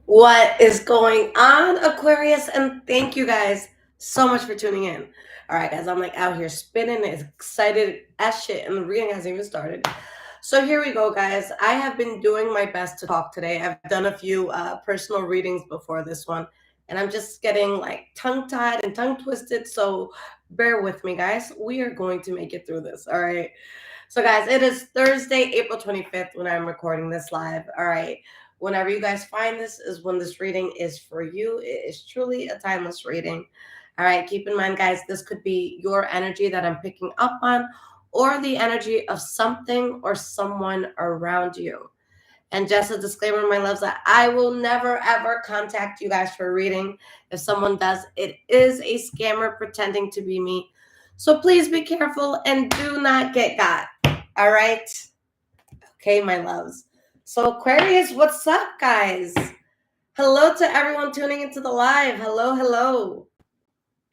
What is going on, Aquarius? And thank you guys so much for tuning in. All right, guys, I'm like out here spinning, excited as shit, and the reading hasn't even started. So here we go, guys. I have been doing my best to talk today. I've done a few personal readings before this one, and I'm just getting like tongue tied and tongue twisted. So bear with me, guys. We are going to make it through this. All right. So, guys, it is Thursday, April 25th when I'm recording this live. All right. Whenever you guys find this, is when this reading is for you. It is truly a timeless reading. All right. Keep in mind, guys, this could be your energy that I'm picking up on, or the energy of something or someone around you. And just a disclaimer, my loves, that I will never ever contact you guys for a reading. If someone does, it is a scammer pretending to be me. So please be careful and do not get got. All right. Okay, my loves. So, Aquarius, what's up, guys? Hello to everyone tuning into the live. Hello, hello.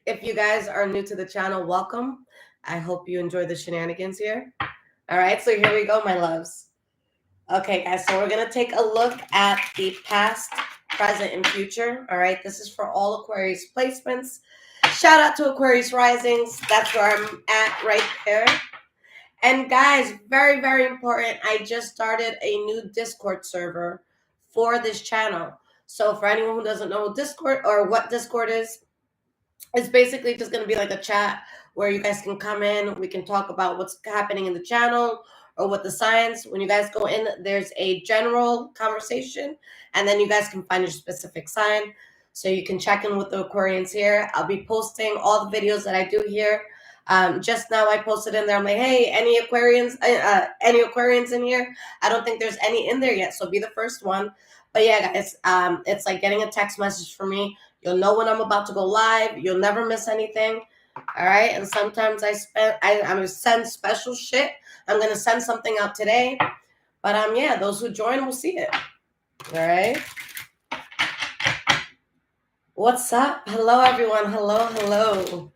If you guys are new to the channel, welcome. I hope you enjoy the shenanigans here. All right, so here we go, my loves. Okay, guys, so we're going to take a look at the past, present, and future. All right, this is for all Aquarius placements. Shout out to Aquarius Risings. That's where I'm at right there. And guys, very, very important. I just started a new Discord server for this channel. So for anyone who doesn't know Discord or what Discord is, it's basically just going to be like a chat where you guys can come in. We can talk about what's happening in the channel or what the signs. When you guys go in, there's a general conversation, and then you guys can find your specific sign. So you can check in with the Aquarians here. I'll be posting all the videos that I do here. Just now I posted in there. I'm like, hey, any Aquarians in here? I don't think there's any in there yet, so be the first one. But yeah, guys, it's like getting a text message from me. You'll know when I'm about to go live. You'll never miss anything. All right. And sometimes I'm gonna send special shit. I'm gonna send something out today. But yeah, those who join will see it. All right. What's up? Hello, everyone. Hello, hello.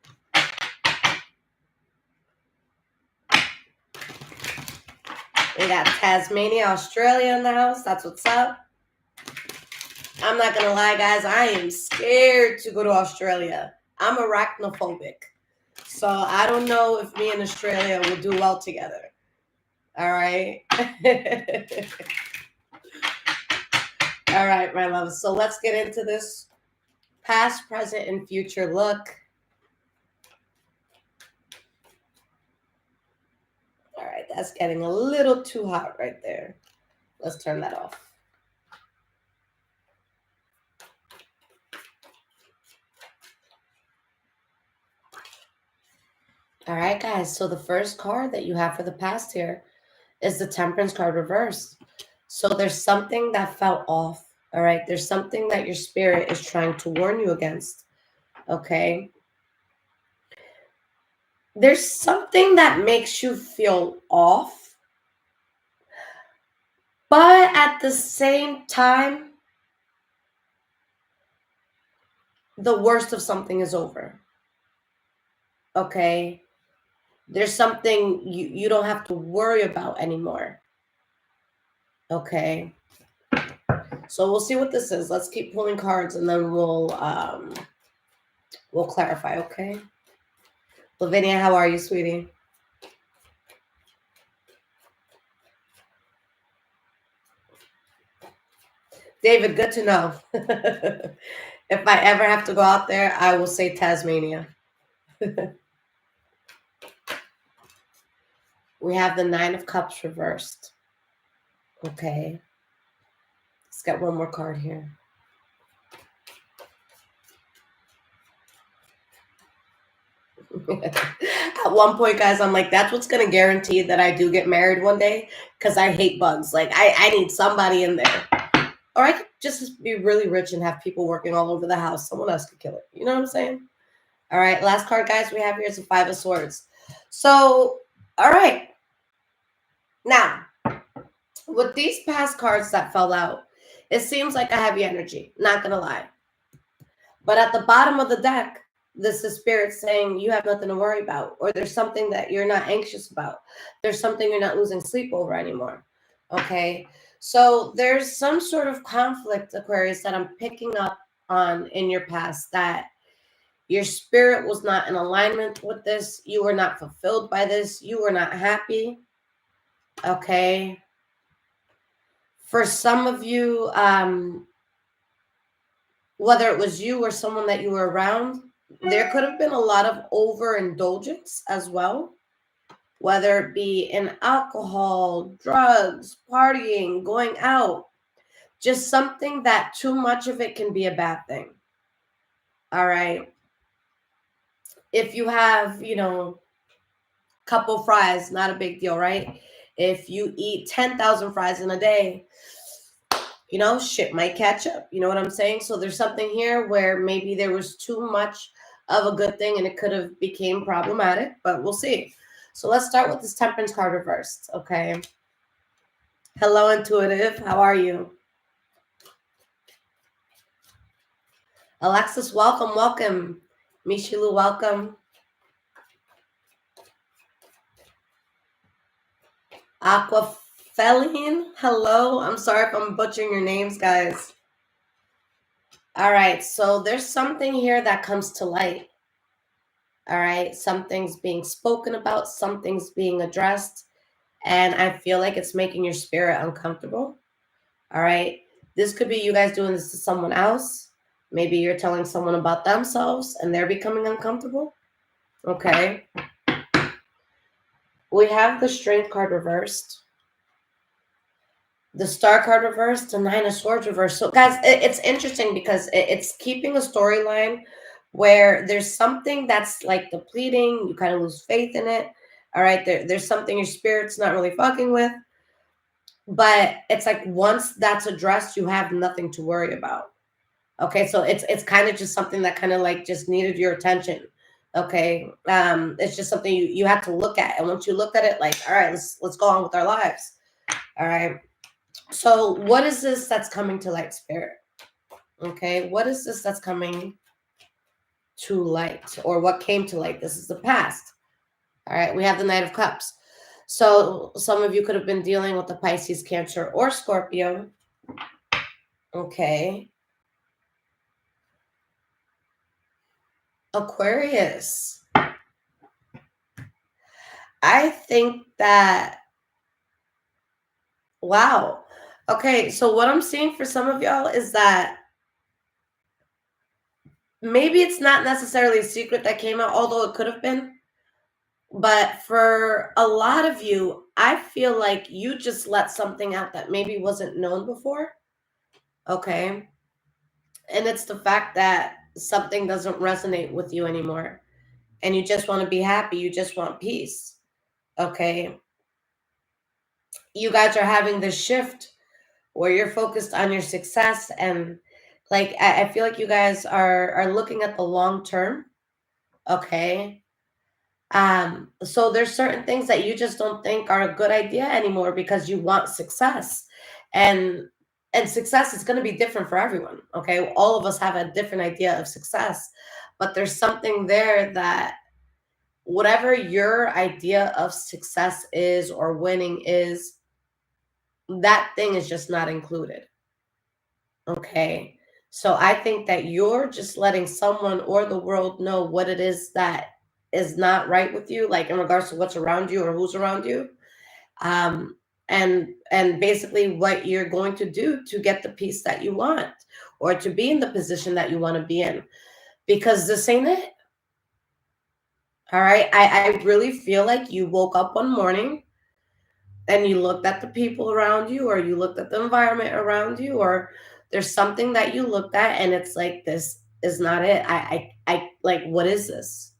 We got Tasmania, Australia in the house. That's what's up. I'm not going to lie, guys. I am scared to go to Australia. I'm arachnophobic. So I don't know if me and Australia will do well together. All right. All right, my love. So let's get into this past, present, and future look. All right, that's getting a little too hot right there. Let's turn that off. All right, guys. So the first card that you have for the past here is the Temperance card reversed. So there's something that fell off. All right. There's something that your spirit is trying to warn you against. Okay. There's something that makes you feel off. But at the same time, the worst of something is over. Okay. There's something you don't have to worry about anymore. Okay. So we'll see what this is. Let's keep pulling cards and then we'll clarify, okay? Lavinia, how are you, sweetie? David, good to know. If I ever have to go out there, I will say Tasmania. We have the Nine of Cups reversed. Okay. Let's get one more card here. At one point, guys, I'm like, that's what's going to guarantee that I do get married one day, because I hate bugs. Like, I need somebody in there. Or I could just be really rich and have people working all over the house. Someone else could kill it. You know what I'm saying? All right, last card, guys, we have here is the Five of Swords. So, all right. Now, with these past cards that fell out, it seems like a heavy energy, not going to lie. But at the bottom of the deck, this is spirit saying you have nothing to worry about, or there's something that you're not anxious about. There's something you're not losing sleep over anymore. Okay. So there's some sort of conflict, Aquarius, that I'm picking up on in your past, that your spirit was not in alignment with this. You were not fulfilled by this. You were not happy. Okay. For some of you, whether it was you or someone that you were around, there could have been a lot of overindulgence as well, whether it be in alcohol, drugs, partying, going out, just something that too much of it can be a bad thing. All right. If you have, couple fries, not a big deal, right? If you eat 10,000 fries in a day, shit might catch up. You know what I'm saying? So there's something here where maybe there was too much of a good thing and it could have became problematic, but we'll see. So let's start with this Temperance card reversed, okay? Hello, Intuitive. How are you? Alexis, welcome, welcome. Michilu, welcome. Aquafeline, hello. I'm sorry if I'm butchering your names, guys. All right, so there's something here that comes to light. All right, something's being spoken about, something's being addressed, and I feel like it's making your spirit uncomfortable. All right, this could be you guys doing this to someone else. Maybe you're telling someone about themselves and they're becoming uncomfortable. Okay. We have the Strength card reversed, the Star card reversed, the Nine of Swords reversed. So, guys, it's interesting because it's keeping a storyline where there's something that's like depleting. You kind of lose faith in it. All right, there's something your spirit's not really fucking with. But it's like once that's addressed, you have nothing to worry about. Okay, so it's kind of just something that kind of like just needed your attention. Okay, it's just something you have to look at, and once you look at it, like, all right, let's go on with our lives. All right. So what is this that's coming to light, Spirit? Okay, what is this that's coming to light, or what came to light? This is the past. All right, we have the Knight of Cups. So some of you could have been dealing with the Pisces, Cancer, or Scorpio. Okay. Aquarius. I think that, wow. Okay, so what I'm seeing for some of y'all is that maybe it's not necessarily a secret that came out, although it could have been. But for a lot of you, I feel like you just let something out that maybe wasn't known before. Okay. And it's the fact that something doesn't resonate with you anymore. And you just want to be happy. You just want peace. Okay. You guys are having this shift where you're focused on your success, and like I feel like you guys are looking at the long term. Okay. So there's certain things that you just don't think are a good idea anymore because you want success. And success is going to be different for everyone. Okay. All of us have a different idea of success, but there's something there that whatever your idea of success is or winning is, that thing is just not included. Okay. So I think that you're just letting someone or the world know what it is that is not right with you, like in regards to what's around you or who's around you. And basically what you're going to do to get the peace that you want, or to be in the position that you want to be in, because this ain't it. All right. I really feel like you woke up one morning and you looked at the people around you, or you looked at the environment around you, or there's something that you looked at and it's like, this is not it. I like, what is this?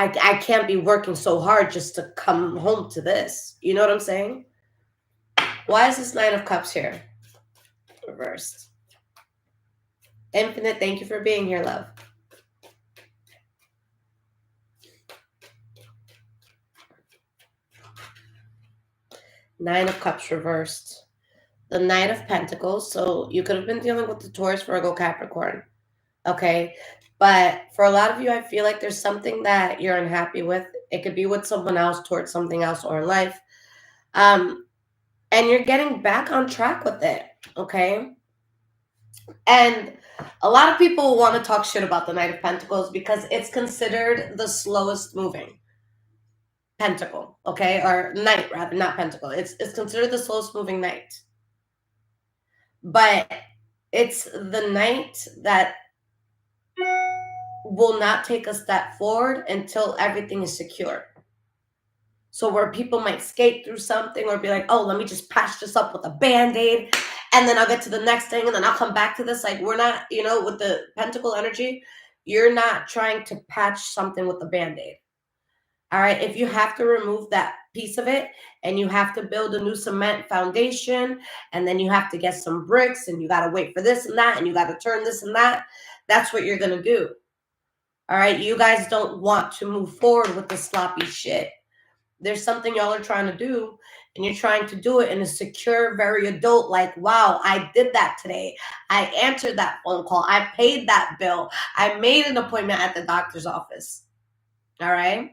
I can't be working so hard just to come home to this. You know what I'm saying? Why is this Nine of Cups here? Reversed. Infinite, thank you for being here, love. Nine of Cups reversed. The Knight of Pentacles. So you could have been dealing with the Taurus, Virgo, Capricorn. Okay. But for a lot of you, I feel like there's something that you're unhappy with. It could be with someone else, towards something else, or in life. and you're getting back on track with it, okay? And a lot of people want to talk shit about the Knight of Pentacles because it's considered the slowest moving pentacle, okay? Or knight, rather, not pentacle. It's considered the slowest moving knight. But it's the knight that will not take a step forward until everything is secure. So where people might skate through something or be like, oh, let me just patch this up with a Band-Aid, and then I'll get to the next thing, and then I'll come back to this. Like, we're not, with the pentacle energy, you're not trying to patch something with a Band-Aid. All right. If you have to remove that piece of it and you have to build a new cement foundation, and then you have to get some bricks, and you got to wait for this and that, and you got to turn this and that, that's what you're going to do. All right. You guys don't want to move forward with the sloppy shit. There's something y'all are trying to do, and you're trying to do it in a secure, very adult, like, wow, I did that today. I answered that phone call. I paid that bill. I made an appointment at the doctor's office. All right.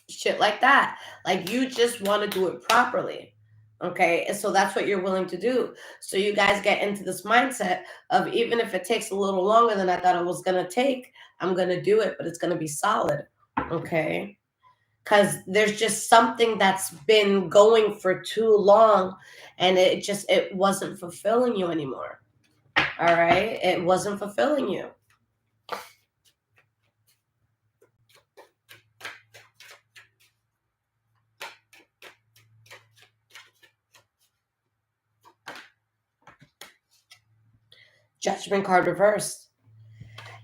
Shit like that. Like, you just want to do it properly. Okay. And so that's what you're willing to do. So you guys get into this mindset of, even if it takes a little longer than I thought it was going to take, I'm going to do it, but it's going to be solid. Okay. Because there's just something that's been going for too long, and it wasn't fulfilling you anymore. All right. It wasn't fulfilling you. Judgment card reversed.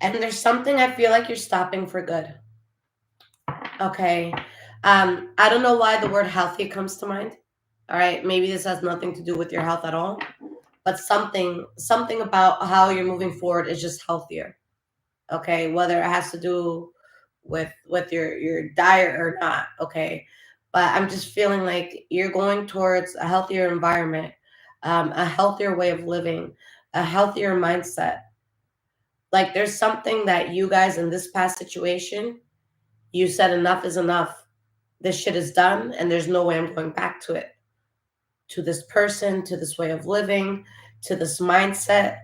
And there's something I feel like you're stopping for good. Okay. I don't know why the word healthy comes to mind. All right. Maybe this has nothing to do with your health at all, but something about how you're moving forward is just healthier. Okay. Whether it has to do with your diet or not. Okay. But I'm just feeling like you're going towards a healthier environment, a healthier way of living, a healthier mindset. Like, there's something that you guys in this past situation, you said enough is enough. This shit is done, and there's no way I'm going back to it. To this person, to this way of living, to this mindset.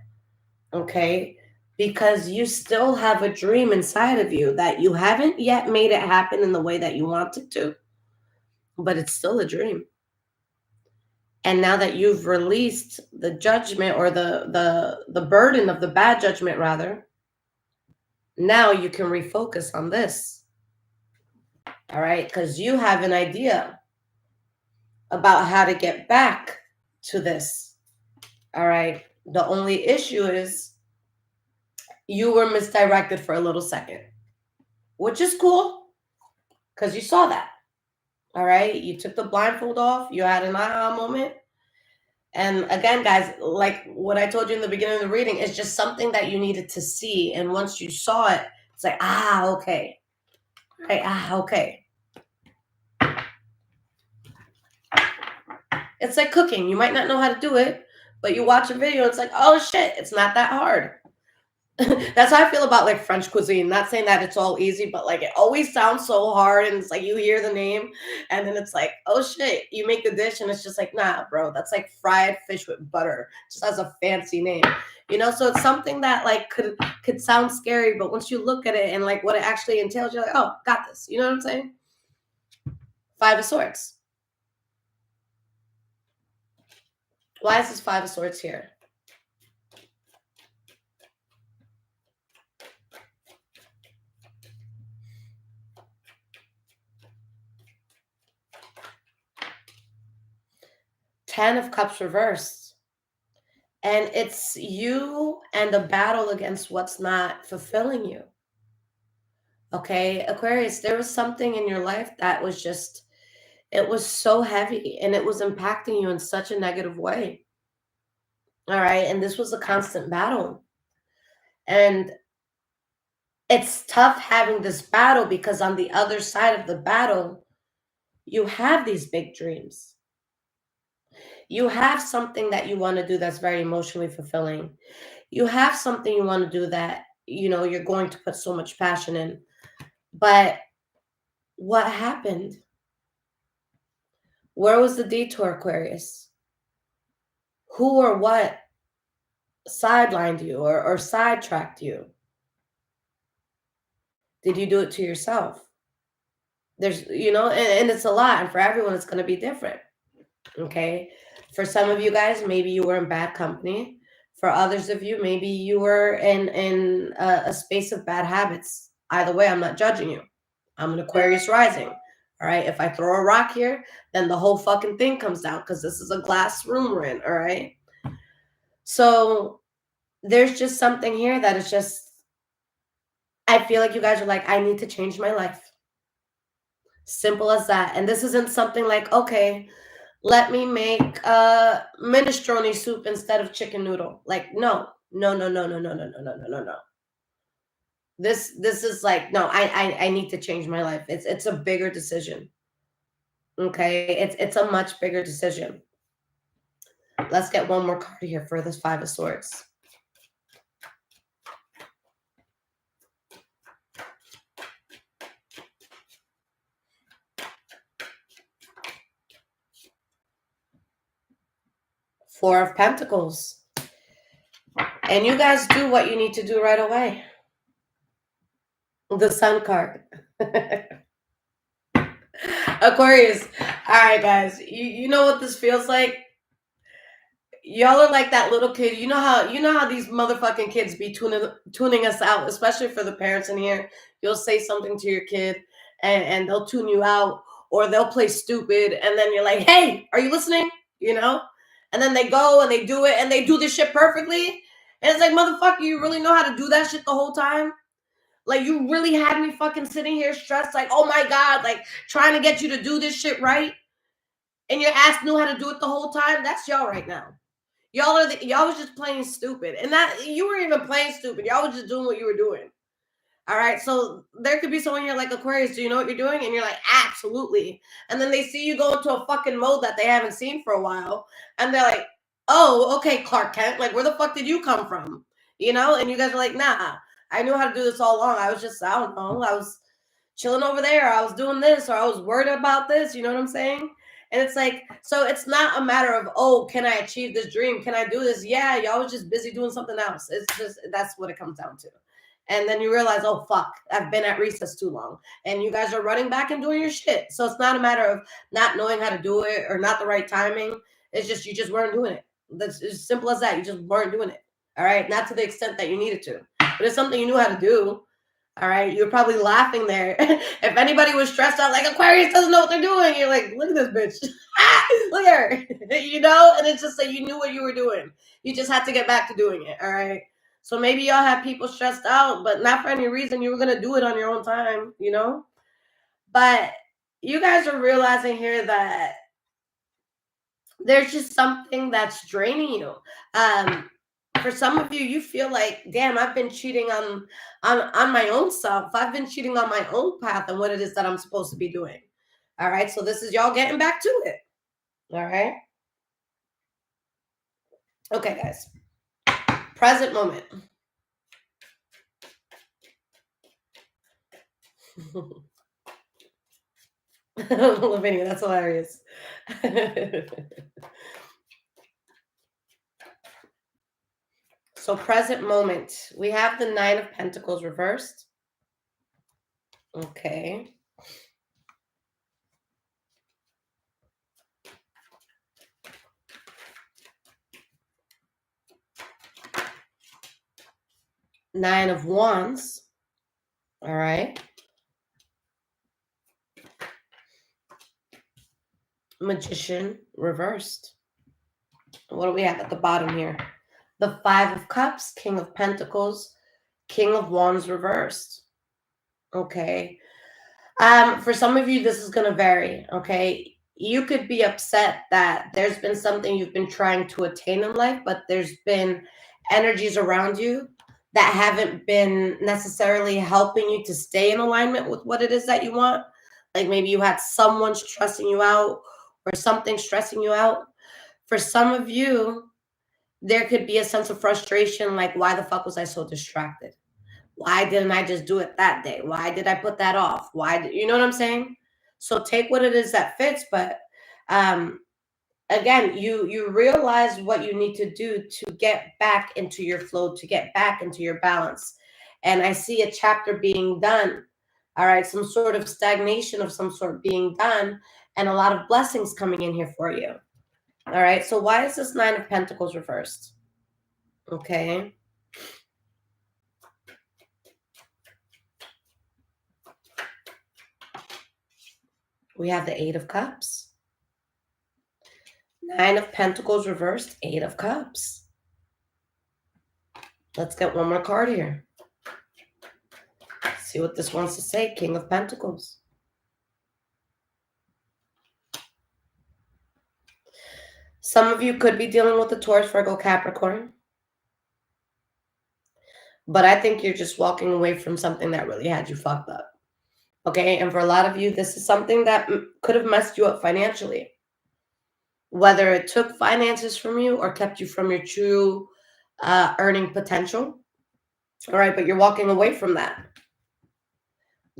Okay? Because you still have a dream inside of you that you haven't yet made it happen in the way that you want it to, but it's still a dream. And now that you've released the judgment, or the burden of the bad judgment, rather, now you can refocus on this. All right? Because you have an idea about how to get back to this. All right? The only issue is you were misdirected for a little second, which is cool because you saw that. All right? You took the blindfold off. You had an aha moment. And again, guys, like what I told you in the beginning of the reading, is just something that you needed to see. And once you saw it, it's like, okay. Right? Okay. It's like cooking. You might not know how to do it, but you watch a video, it's like, oh shit, it's not that hard. That's how I feel about like French cuisine. Not saying that it's all easy, but like it always sounds so hard, and it's like you hear the name and then it's like, oh shit, you make the dish and it's just like, nah, bro, that's like fried fish with butter. It just has a fancy name. So it's something that like could sound scary, but once you look at it and like what it actually entails, you're like, oh, got this. You know what I'm saying? Five of Swords. Why is this Five of Swords here? Ten of Cups reversed. And it's you and a battle against what's not fulfilling you. Okay, Aquarius, there was something in your life that was just, it was so heavy and it was impacting you in such a negative way. All right. And this was a constant battle. And it's tough having this battle because on the other side of the battle, you have these big dreams. You have something that you want to do that's very emotionally fulfilling. You have something you want to do that, you're going to put so much passion in. But what happened? Where was the detour, Aquarius? Who or what sidelined you or sidetracked you? Did you do it to yourself? There's, and it's a lot. And for everyone, it's going to be different. Okay. For some of you guys, maybe you were in bad company. For others of you, maybe you were in a space of bad habits. Either way, I'm not judging you. I'm an Aquarius rising. All right. If I throw a rock here, then the whole fucking thing comes down because this is a glass room we're in. All right. So there's just something here that is just, I feel like you guys are like, I need to change my life. Simple as that. And this isn't something like, okay, let me make minestrone soup instead of chicken noodle. Like, no, no, no, no, no, no, no, no, no, no, no, no. This is like, no, I need to change my life. It's a bigger decision. Okay, it's a much bigger decision. Let's get one more card here for this Five of Swords. Four of Pentacles. And you guys do what you need to do right away. The Sun card. Aquarius. All right, guys. You know what this feels like? Y'all are like that little kid. You know how these motherfucking kids be tuning us out, especially for the parents in here. You'll say something to your kid and they'll tune you out, or they'll play stupid, and then you're like, hey, are you listening? And then they go and they do it and they do this shit perfectly. And it's like, motherfucker, you really know how to do that shit the whole time? Like, you really had me fucking sitting here stressed, like, oh my God, like trying to get you to do this shit right. And your ass knew how to do it the whole time. That's y'all right now. Y'all was just playing stupid. And that you weren't even playing stupid. Y'all was just doing what you were doing. All right. So there could be someone here like Aquarius. Do you know what you're doing? And you're like, absolutely. And then they see you go into a fucking mode that they haven't seen for a while. And they're like, oh, okay, Clark Kent. Like, where the fuck did you come from? And you guys are like, nah, I knew how to do this all along. I don't know. I was chilling over there. I was doing this, or I was worried about this. You know what I'm saying? And it's like, so it's not a matter of, oh, can I achieve this dream? Can I do this? Yeah, y'all was just busy doing something else. It's just, that's what it comes down to. And then you realize, oh, fuck, I've been at recess too long. And you guys are running back and doing your shit. So it's not a matter of not knowing how to do it or not the right timing. It's just, you just weren't doing it. That's as simple as that. You just weren't doing it. All right. Not to the extent that you needed to, but it's something you knew how to do. All right. You're probably laughing there. If anybody was stressed out, like, Aquarius doesn't know what they're doing, you're like, look at this bitch. Look at her. And it's just that you knew what you were doing. You just had to get back to doing it. All right. So maybe y'all have people stressed out, but not for any reason. You were going to do it on your own time, But you guys are realizing here that there's just something that's draining you. For some of you, you feel like, damn, I've been cheating on my own self. I've been cheating on my own path and what it is that I'm supposed to be doing. All right. So this is y'all getting back to it. All right. Okay, guys. Present moment. Lavinia, that's hilarious. So present moment. We have the Nine of Pentacles reversed. Okay. Nine of Wands. All right. Magician reversed. What do we have at the bottom here? The Five of Cups, King of Pentacles, King of Wands reversed. Okay. For some of you, this is going to vary. Okay. You could be upset that there's been something you've been trying to attain in life, but there's been energies around you that haven't been necessarily helping you to stay in alignment with what it is that you want. Like maybe you had someone stressing you out or something stressing you out. For some of you, there could be a sense of frustration, like, why the fuck was I so distracted? Why didn't I just do it that day? Why did I put that off? You know what I'm saying? So take what it is that fits, but again, you realize what you need to do to get back into your flow, to get back into your balance. And I see a chapter being done. All right, some sort of stagnation of some sort being done, and a lot of blessings coming in here for you. All right, so why is this Nine of Pentacles reversed? Okay. We have the Eight of Cups. Nine of Pentacles reversed, Eight of Cups. Let's get one more card here. See what this wants to say. King of Pentacles. Some of you could be dealing with the Taurus, Virgo, Capricorn. But I think you're just walking away from something that really had you fucked up. Okay, and for a lot of you, this is something that could have messed you up financially. Whether it took finances from you or kept you from your true earning potential. All right, but you're walking away from that.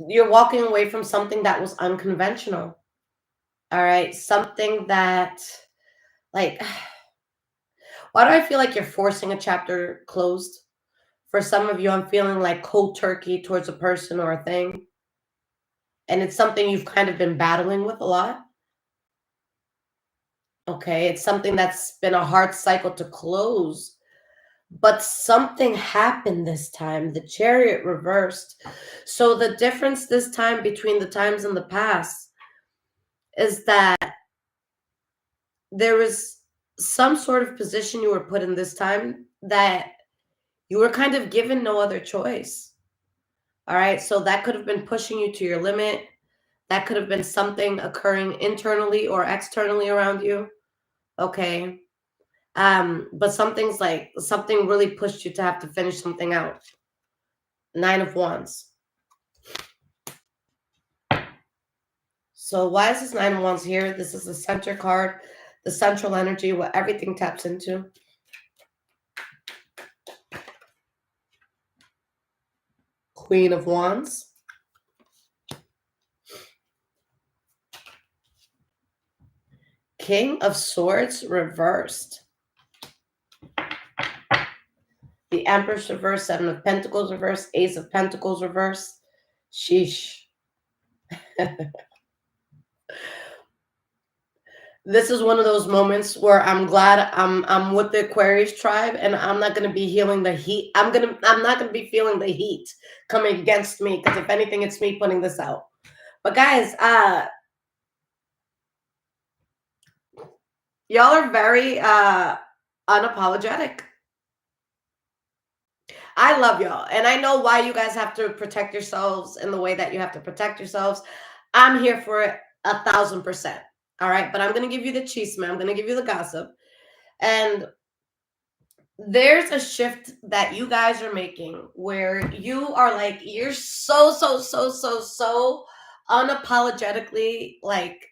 You're walking away from something that was unconventional. All right, something that, like, why do I feel like you're forcing a chapter closed? For some of you, I'm feeling like cold turkey towards a person or a thing. And it's something you've kind of been battling with a lot. Okay, it's something that's been a hard cycle to close. But something happened this time. The Chariot reversed. So the difference this time between the times in the past is that there was some sort of position you were put in this time that you were kind of given no other choice. All right, so that could have been pushing you to your limit. That could have been something occurring internally or externally around you. Okay. But something's like something really pushed you to have to finish something out. Nine of Wands. So why is this Nine of Wands here? This is the center card, the central energy, what everything taps into. Queen of Wands. King of Swords reversed. The Empress reversed. Seven of Pentacles reversed. Ace of Pentacles reversed. Sheesh. This is one of those moments where I'm glad I'm with the Aquarius tribe, and I'm not gonna be healing the heat. I'm not gonna be feeling the heat coming against me, because if anything, it's me putting this out. But guys, y'all are very unapologetic. I love y'all, and I know why you guys have to protect yourselves in the way that you have to protect yourselves. I'm here for it 1,000%. All right, but I'm gonna give you the chisme. I'm gonna give you the gossip, and there's a shift that you guys are making where you are like, you're so unapologetically like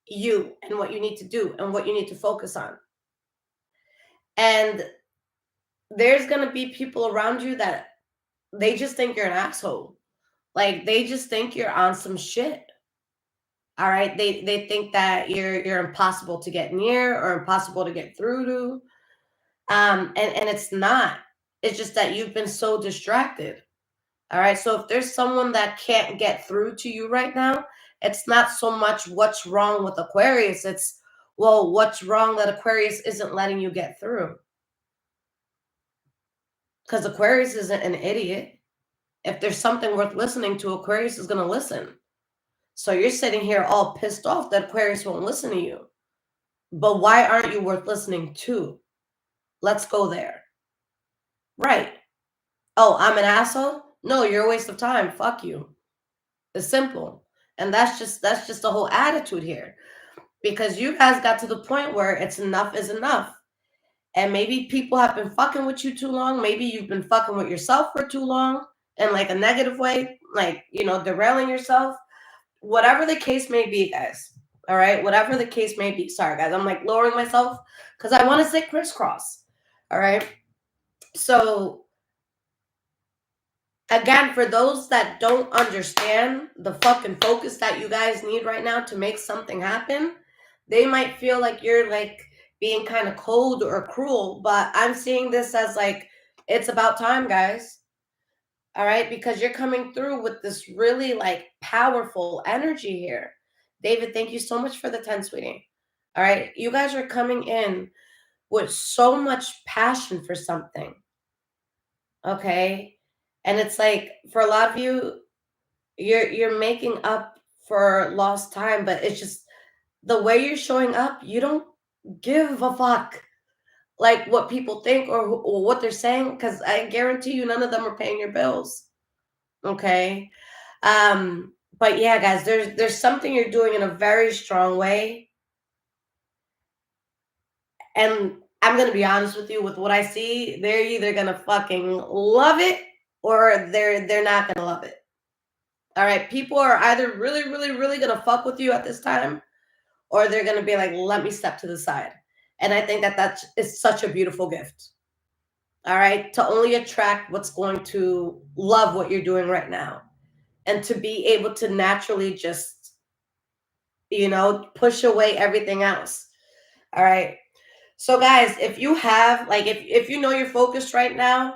you and what you need to do and what you need to focus on. And there's going to be people around you that they just think you're an asshole. Like, they just think you're on some shit. All right, they think that you're impossible to get near or impossible to get through to. And it's not. It's just that you've been so distracted. All right. So if there's someone that can't get through to you right now, it's not so much what's wrong with Aquarius. It's, well, what's wrong that Aquarius isn't letting you get through? Because Aquarius isn't an idiot. If there's something worth listening to, Aquarius is going to listen. So you're sitting here all pissed off that Aquarius won't listen to you. But why aren't you worth listening to? Let's go there. Right. Oh, I'm an asshole? No, you're a waste of time. Fuck you. It's simple. And that's just the whole attitude here. Because you guys got to the point where it's enough is enough. And maybe people have been fucking with you too long. Maybe you've been fucking with yourself for too long in like a negative way, like, you know, derailing yourself. Whatever the case may be, guys. All right. Whatever the case may be. Sorry, guys. I'm like lowering myself because I want to say crisscross. All right. So again, for those that don't understand the fucking focus that you guys need right now to make something happen, They might feel like you're like being kind of cold or cruel, but I'm seeing this as like it's about time, guys. All right, because you're coming through with this really like powerful energy here. David, thank you so much for the 10, sweetie. All right, you guys are coming in with so much passion for something. Okay? And it's like for a lot of you, you're making up for lost time, but it's just the way you're showing up, you don't give a fuck like what people think or what they're saying, because I guarantee you none of them are paying your bills. Okay. But yeah, guys, there's something you're doing in a very strong way. And I'm gonna be honest with you, with what I see, they're either gonna fucking love it or they're not gonna love it. All right. People are either really, really, really gonna fuck with you at this time, or they're gonna be like, let me step to the side. And I think that that is such a beautiful gift. All right, to only attract what's going to love what you're doing right now, and to be able to naturally just, push away everything else. All right. So guys, if you have like if you know you're focused right now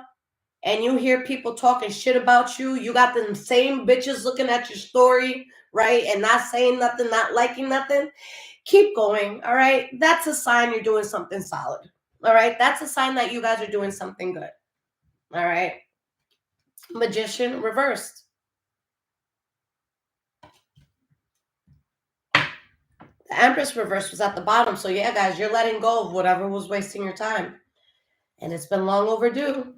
and you hear people talking shit about you, you got them same bitches looking at your story, right? And not saying nothing, not liking nothing, keep going. All right. That's a sign you're doing something solid. All right. That's a sign that you guys are doing something good. All right. Magician reversed. The Empress reverse was at the bottom. So yeah, guys, you're letting go of whatever was wasting your time. And it's been long overdue.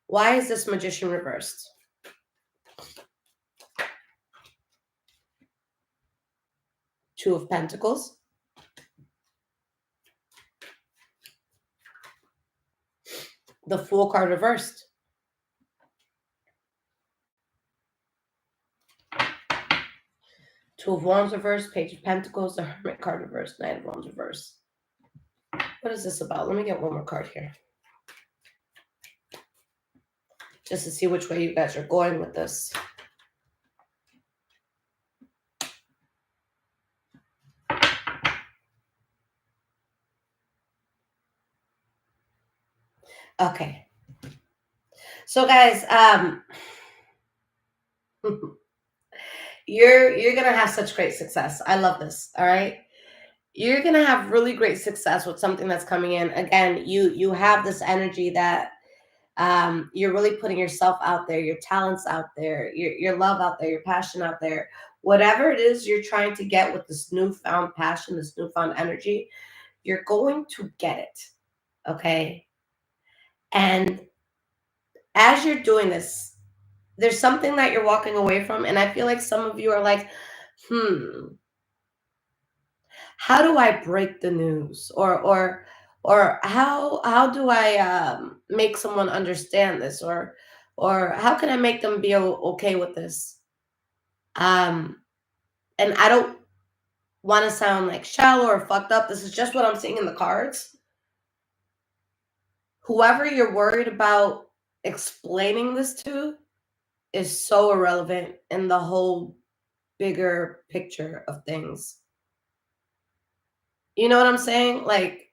Why is this Magician reversed? Two of Pentacles. The Fool card reversed. Two of Wands reversed. Page of Pentacles. The Hermit card reversed. Knight of Wands reversed. What is this about? Let me get one more card here, just to see which way you guys are going with this. Okay. So guys, you're gonna have such great success. I love this. All right. You're gonna have really great success with something that's coming in. Again, you have this energy that you're really putting yourself out there, your talents out there, your love out there, your passion out there. Whatever it is you're trying to get with this newfound passion, this newfound energy, you're going to get it. Okay. And as you're doing this, there's something that you're walking away from. And I feel like some of you are like, how do I break the news? Or how do I make someone understand this? Or how can I make them be okay with this? And I don't want to sound like shallow or fucked up. This is just what I'm seeing in the cards. Whoever you're worried about explaining this to is so irrelevant in the whole bigger picture of things. You know what I'm saying? Like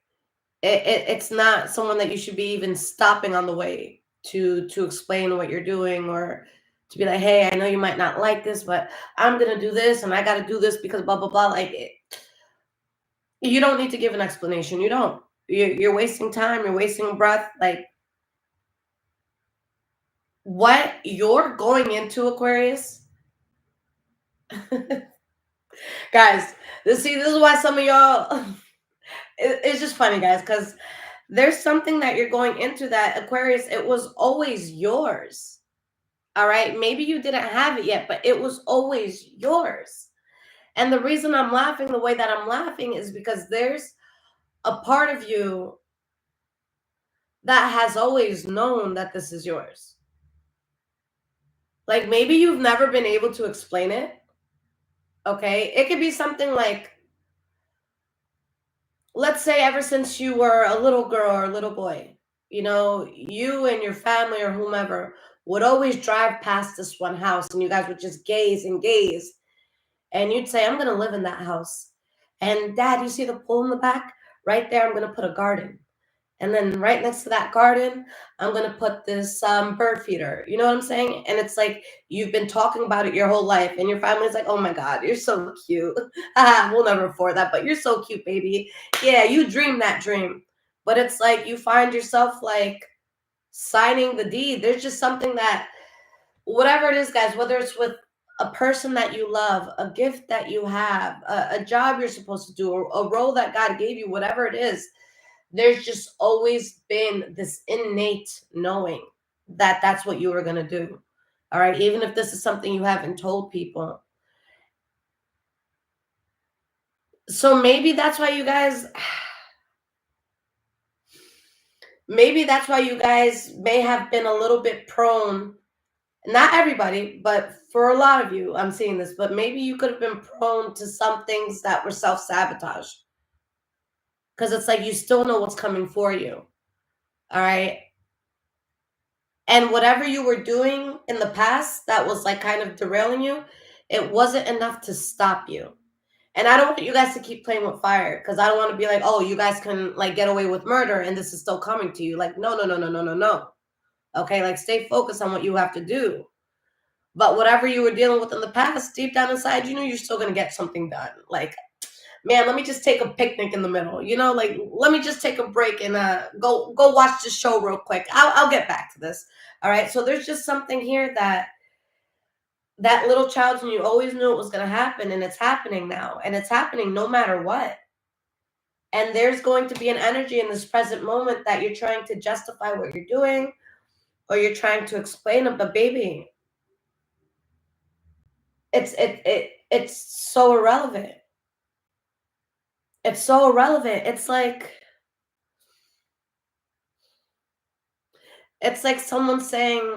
it's not someone that you should be even stopping on the way to explain what you're doing, or to be like, hey, I know you might not like this, but I'm gonna do this and I gotta do this because blah blah blah. Like you don't need to give an explanation. You don't. You're wasting time. You're wasting breath. Like what you're going into, Aquarius. Guys, this is why some of y'all it's just funny, guys, because there's something that you're going into that, Aquarius, it was always yours. All right. Maybe you didn't have it yet, but it was always yours. And the reason I'm laughing the way that I'm laughing is because there's a part of you that has always known that this is yours. Like maybe you've never been able to explain it. Okay. It could be something like, let's say ever since you were a little girl or a little boy, you and your family or whomever would always drive past this one house and you guys would just gaze and gaze. And you'd say, I'm going to live in that house. And Dad, you see the pool in the back? Right there, I'm going to put a garden. And then right next to that garden, I'm going to put this bird feeder. You know what I'm saying? And it's like you've been talking about it your whole life, and your family's like, oh my God, you're so cute. We'll never afford that, but you're so cute, baby. Yeah, you dream that dream. But it's like you find yourself like signing the deed. There's just something that, whatever it is, guys, whether it's with a person that you love, a gift that you have, a job you're supposed to do, or a role that God gave you, whatever it is, there's just always been this innate knowing that that's what you were going to do. All right. Even if this is something you haven't told people. So maybe that's why you guys, maybe that's why you guys may have been a little bit prone. Not everybody, but for a lot of you, I'm seeing this, but maybe you could have been prone to some things that were self sabotage. Because it's like you still know what's coming for you. All right. And whatever you were doing in the past that was like kind of derailing you, it wasn't enough to stop you. And I don't want you guys to keep playing with fire, because I don't want to be like, oh, you guys can like get away with murder and this is still coming to you. Like, no, no, no, no, no, no, no. Okay, like stay focused on what you have to do. But whatever you were dealing with in the past, deep down inside, you know you're still gonna get something done. Like, man, let me just take a picnic in the middle. You know, like let me just take a break and go watch the show real quick. I'll get back to this. All right. So there's just something here that little child in you always knew it was gonna happen, and it's happening now, and it's happening no matter what. And there's going to be an energy in this present moment that you're trying to justify what you're doing, or you're trying to explain it. But baby, it's so irrelevant. It's so irrelevant. It's like someone saying,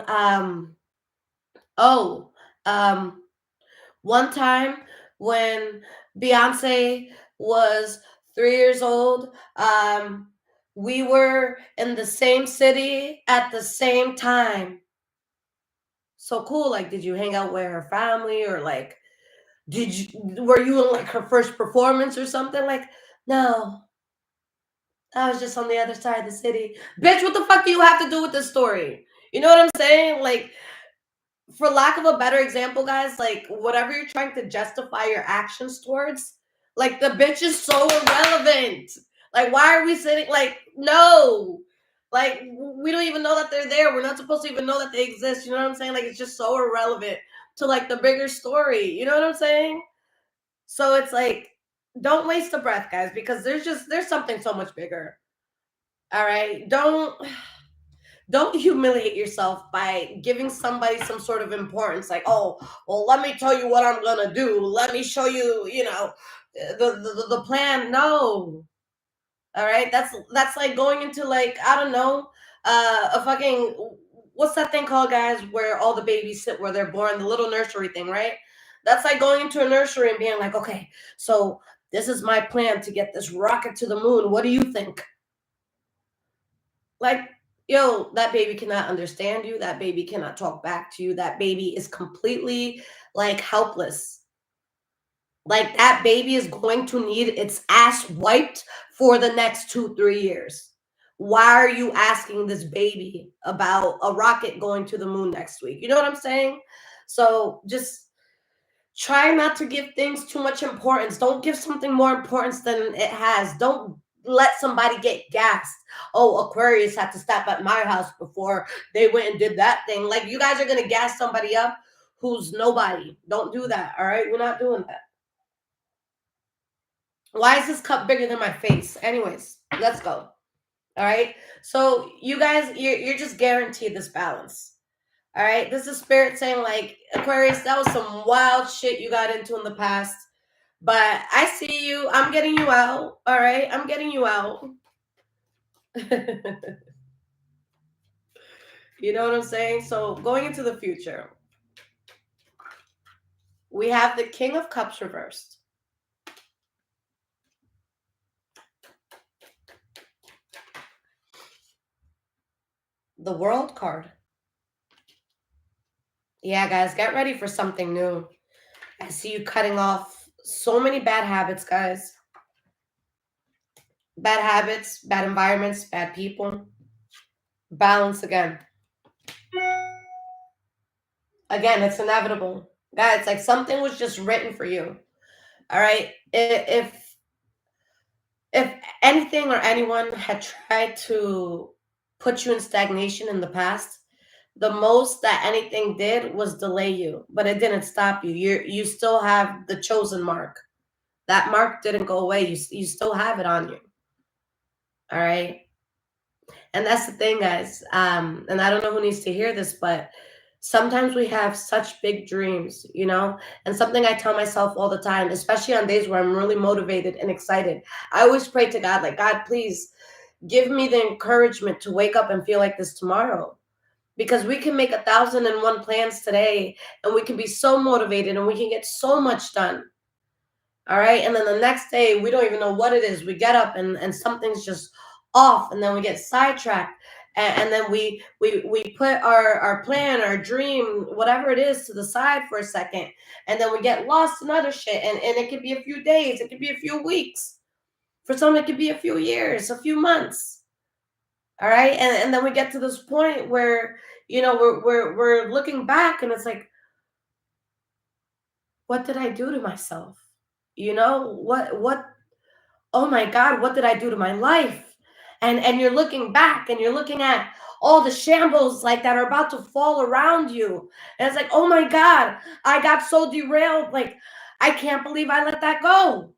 oh, um, one time when Beyonce was 3 years old, we were in the same city at the same time. So cool. Like, did you hang out with her family, or like, were you in like her first performance or something? Like, no, I was just on the other side of the city. Bitch, what the fuck do you have to do with this story? You know what I'm saying? Like, for lack of a better example, guys, like whatever you're trying to justify your actions towards, like the bitch is so irrelevant. Like, why are we sitting? Like, no, like we don't even know that they're there. We're not supposed to even know that they exist. You know what I'm saying? Like, it's just so irrelevant to like the bigger story. You know what I'm saying? So it's like, don't waste a breath, guys, because there's something so much bigger. All right, don't humiliate yourself by giving somebody some sort of importance, like, oh, well, let me tell you what I'm gonna do, let me show you, you know, the plan. No. All right, that's like going into, like, I don't know, a fucking, what's that thing called, guys, where all the babies sit where they're born, the little nursery thing, right? That's like going into a nursery and being like, okay, so this is my plan to get this rocket to the moon, what do you think? Like, yo, that baby cannot understand you. That baby cannot talk back to you. That baby is completely like helpless. Like, that baby is going to need its ass wiped for the next 2, 3 years. Why are you asking this baby about a rocket going to the moon next week? You know what I'm saying? So just try not to give things too much importance. Don't give something more importance than it has. Don't let somebody get gassed. Oh, Aquarius had to stop at my house before they went and did that thing. Like, you guys are going to gas somebody up who's nobody. Don't do that. All right. We're not doing that. Why is this cup bigger than my face? Anyways, let's go. All right. So you guys, you're just guaranteed this balance. All right. This is spirit saying, like, Aquarius, that was some wild shit you got into in the past. But I see you. I'm getting you out. All right. I'm getting you out. You know what I'm saying? So going into the future, we have the King of Cups reversed. The World card. Yeah, guys, get ready for something new. I see you cutting off so many bad habits, guys. bad habits, bad environments, bad people. Balance again. Again, it's inevitable. Guys, like something was just written for you. All right? If anything or anyone had tried to put you in stagnation in the past, the most that anything did was delay you, but it didn't stop you. You still have the chosen mark. That mark didn't go away. You still have it on you. All right? And that's the thing, guys. And I don't know who needs to hear this, but sometimes we have such big dreams, you know? And something I tell myself all the time, especially on days where I'm really motivated and excited, I always pray to God, like, God, please give me the encouragement to wake up and feel like this tomorrow. Because we can make 1,001 plans today and we can be so motivated and we can get so much done. All right. And then the next day, we don't even know what it is. We get up and something's just off, and then we get sidetracked. And then we put our plan, our dream, whatever it is, to the side for a second. And then we get lost in other shit. And it could be a few days, it could be a few weeks. For some, it could be a few years, a few months. All right. And then we get to this point where, you know, we're looking back and it's like, what did I do to myself? You know, what oh my God, what did I do to my life? And you're looking back and you're looking at all the shambles like that are about to fall around you. And it's like, oh my God, I got so derailed. Like, I can't believe I let that go.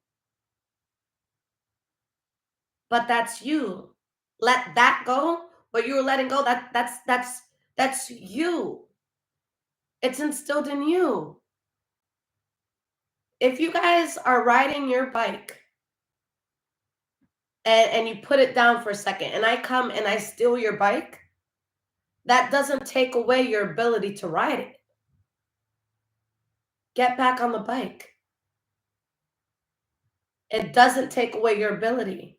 But that's you. Let that go. But you were letting go. That's you. It's instilled in you. If you guys are riding your bike and you put it down for a second and I come and I steal your bike, that doesn't take away your ability to ride it. Get back on the bike. It doesn't take away your ability.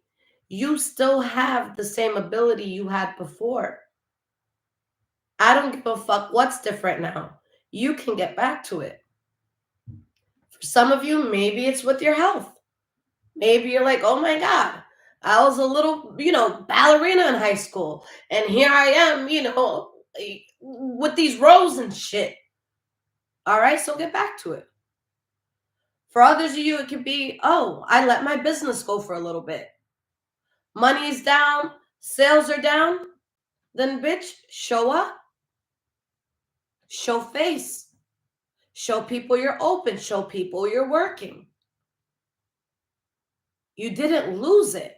You still have the same ability you had before. I don't give a fuck what's different now. You can get back to it. For some of you, maybe it's with your health. Maybe you're like, oh my God, I was a little, ballerina in high school. And here I am, with these rows and shit. All right, so get back to it. For others of you, it could be, oh, I let my business go for a little bit. Money is down, sales are down. Then, bitch, show up. Show face. Show people you're open. Show people you're working. You didn't lose it.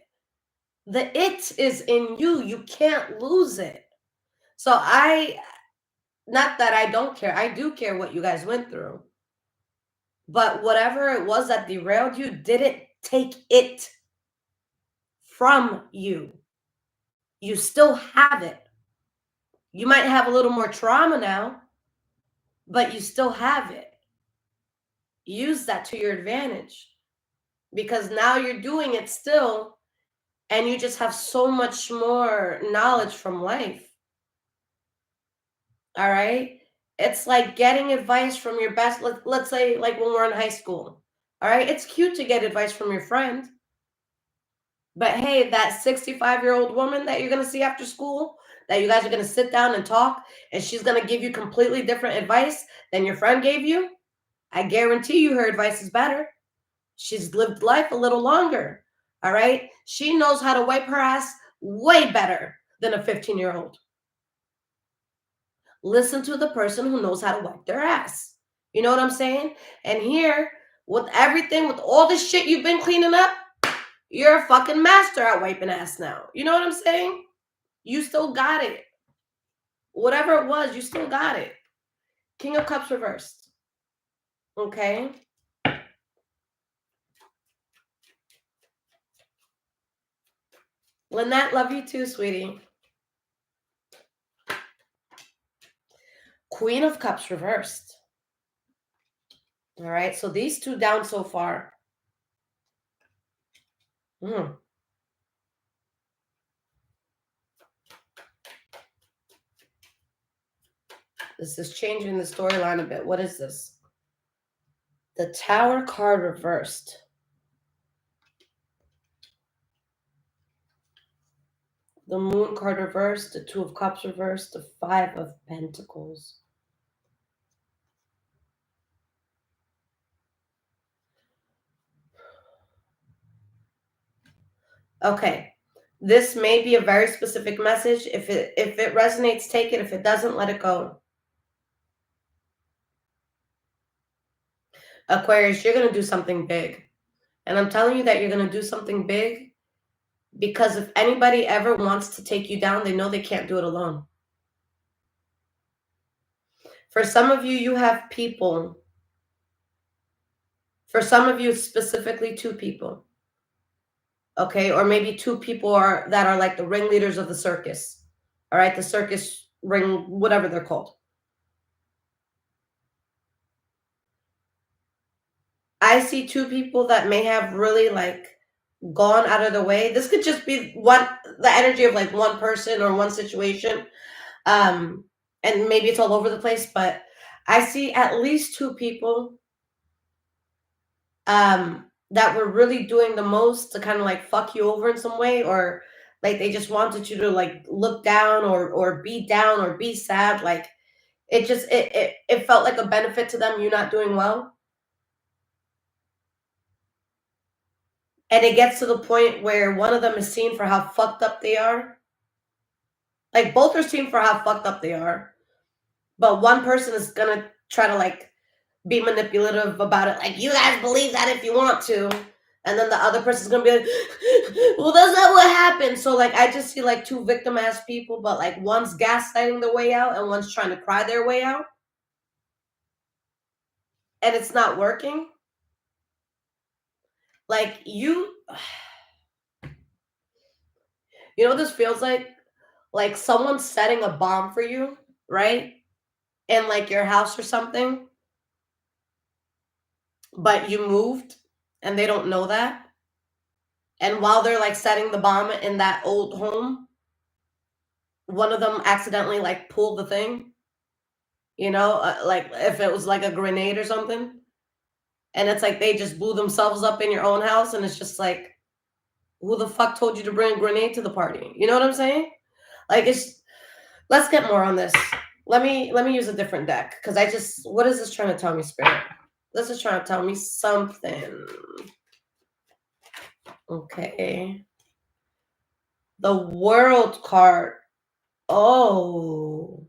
The it is in you. You can't lose it. So not that I don't care. I do care what you guys went through. But whatever it was that derailed you didn't take it from you. You still have it. You might have a little more trauma now, but you still have it. Use that to your advantage, because now you're doing it still and you just have so much more knowledge from life. All right? It's like getting advice from your best, let's say, like when we're in high school. All right? It's cute to get advice from your friend. But hey, that 65-year-old woman that you're going to see after school, that you guys are going to sit down and talk, and she's going to give you completely different advice than your friend gave you, I guarantee you her advice is better. She's lived life a little longer. All right? She knows how to wipe her ass way better than a 15-year-old. Listen to the person who knows how to wipe their ass. You know what I'm saying? And here, with everything, with all the shit you've been cleaning up, you're a fucking master at wiping ass now. You know what I'm saying? You still got it. Whatever it was, you still got it. King of Cups reversed. Okay? Lynette, love you too, sweetie. Queen of Cups reversed. All right, so these two down so far. This is changing the storyline a bit. What is this? The Tower card reversed. the Moon card reversed, the Two of Cups reversed, the Five of Pentacles. Okay. This may be a very specific message. If it resonates, take it. If it doesn't, let it go. Aquarius, you're going to do something big. And I'm telling you that you're going to do something big because if anybody ever wants to take you down, they know they can't do it alone. For some of you, you have people. For some of you, specifically 2 people. Okay, or maybe 2 people that are like the ringleaders of the circus. All right, the circus ring, whatever they're called. I see 2 people that may have really like gone out of the way. This could just be the energy of like one person or one situation. And maybe it's all over the place, but I see at least 2 people that were really doing the most to kind of like fuck you over in some way, or like they just wanted you to like look down or be down or be sad. Like it felt like a benefit to them, you not doing well. And it gets to the point where one of them is seen for how fucked up they are. Like both are seen for how fucked up they are. But one person is gonna try to like be manipulative about it. Like, you guys believe that if you want to. And then the other person's gonna be like, well, that's not what happened. So like I just see like 2 victim ass people, but like one's gaslighting their way out and one's trying to cry their way out. And it's not working. Like you know what this feels like? Like someone's setting a bomb for you, right? In like your house or something. But you moved and they don't know that. And while they're like setting the bomb in that old home, one of them accidentally like pulled the thing, like if it was like a grenade or something. And it's like they just blew themselves up in your own house. And it's just like, who the fuck told you to bring a grenade to the party? You know what I'm saying? Like let's get more on this. Let me use a different deck. Because what is this trying to tell me, Spirit? This is trying to tell me something. Okay. The World card. Oh.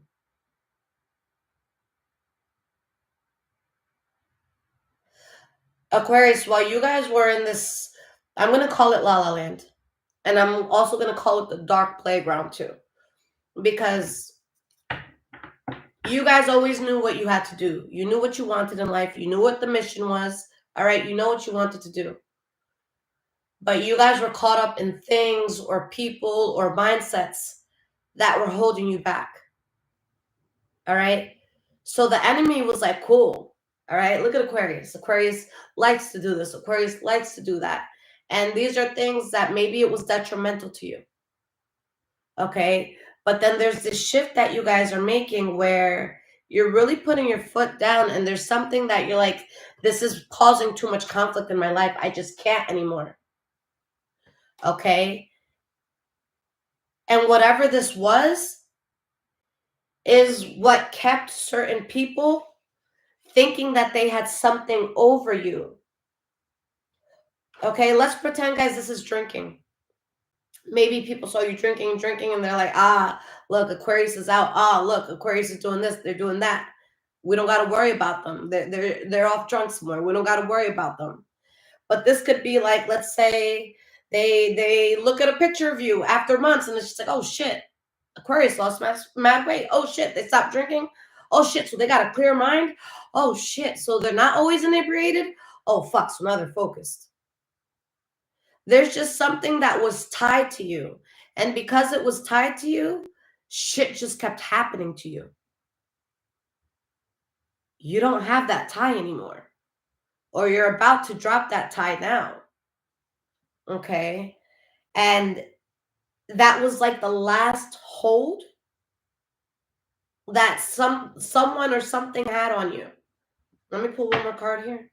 Aquarius, while you guys were in this, I'm going to call it La La Land. And I'm also going to call it the dark playground too. Because you guys always knew what you had to do. You knew what you wanted in life. You knew what the mission was. All right, you know what you wanted to do. But you guys were caught up in things or people or mindsets that were holding you back. All right? So the enemy was like, cool. All right, look at Aquarius. Aquarius likes to do this. Aquarius likes to do that. And these are things that maybe it was detrimental to you. Okay? But then there's this shift that you guys are making where you're really putting your foot down and there's something that you're like, this is causing too much conflict in my life. I just can't anymore. Okay? And whatever this was is what kept certain people thinking that they had something over you. Okay, let's pretend, guys, this is drinking. Maybe people saw you drinking, and they're like, look, Aquarius is out. Look, Aquarius is doing this, they're doing that. We don't got to worry about them. They're off drunk somewhere. We don't got to worry about them. But this could be like, let's say they look at a picture of you after months and it's just like, oh shit, Aquarius lost mad weight. Oh shit, they stopped drinking. Oh shit, so they got a clear mind. Oh shit, so they're not always inebriated. Oh fuck, so now they're focused. There's just something that was tied to you. And because it was tied to you, shit just kept happening to you. You don't have that tie anymore. Or you're about to drop that tie now. Okay? And that was like the last hold that someone or something had on you. Let me pull one more card here.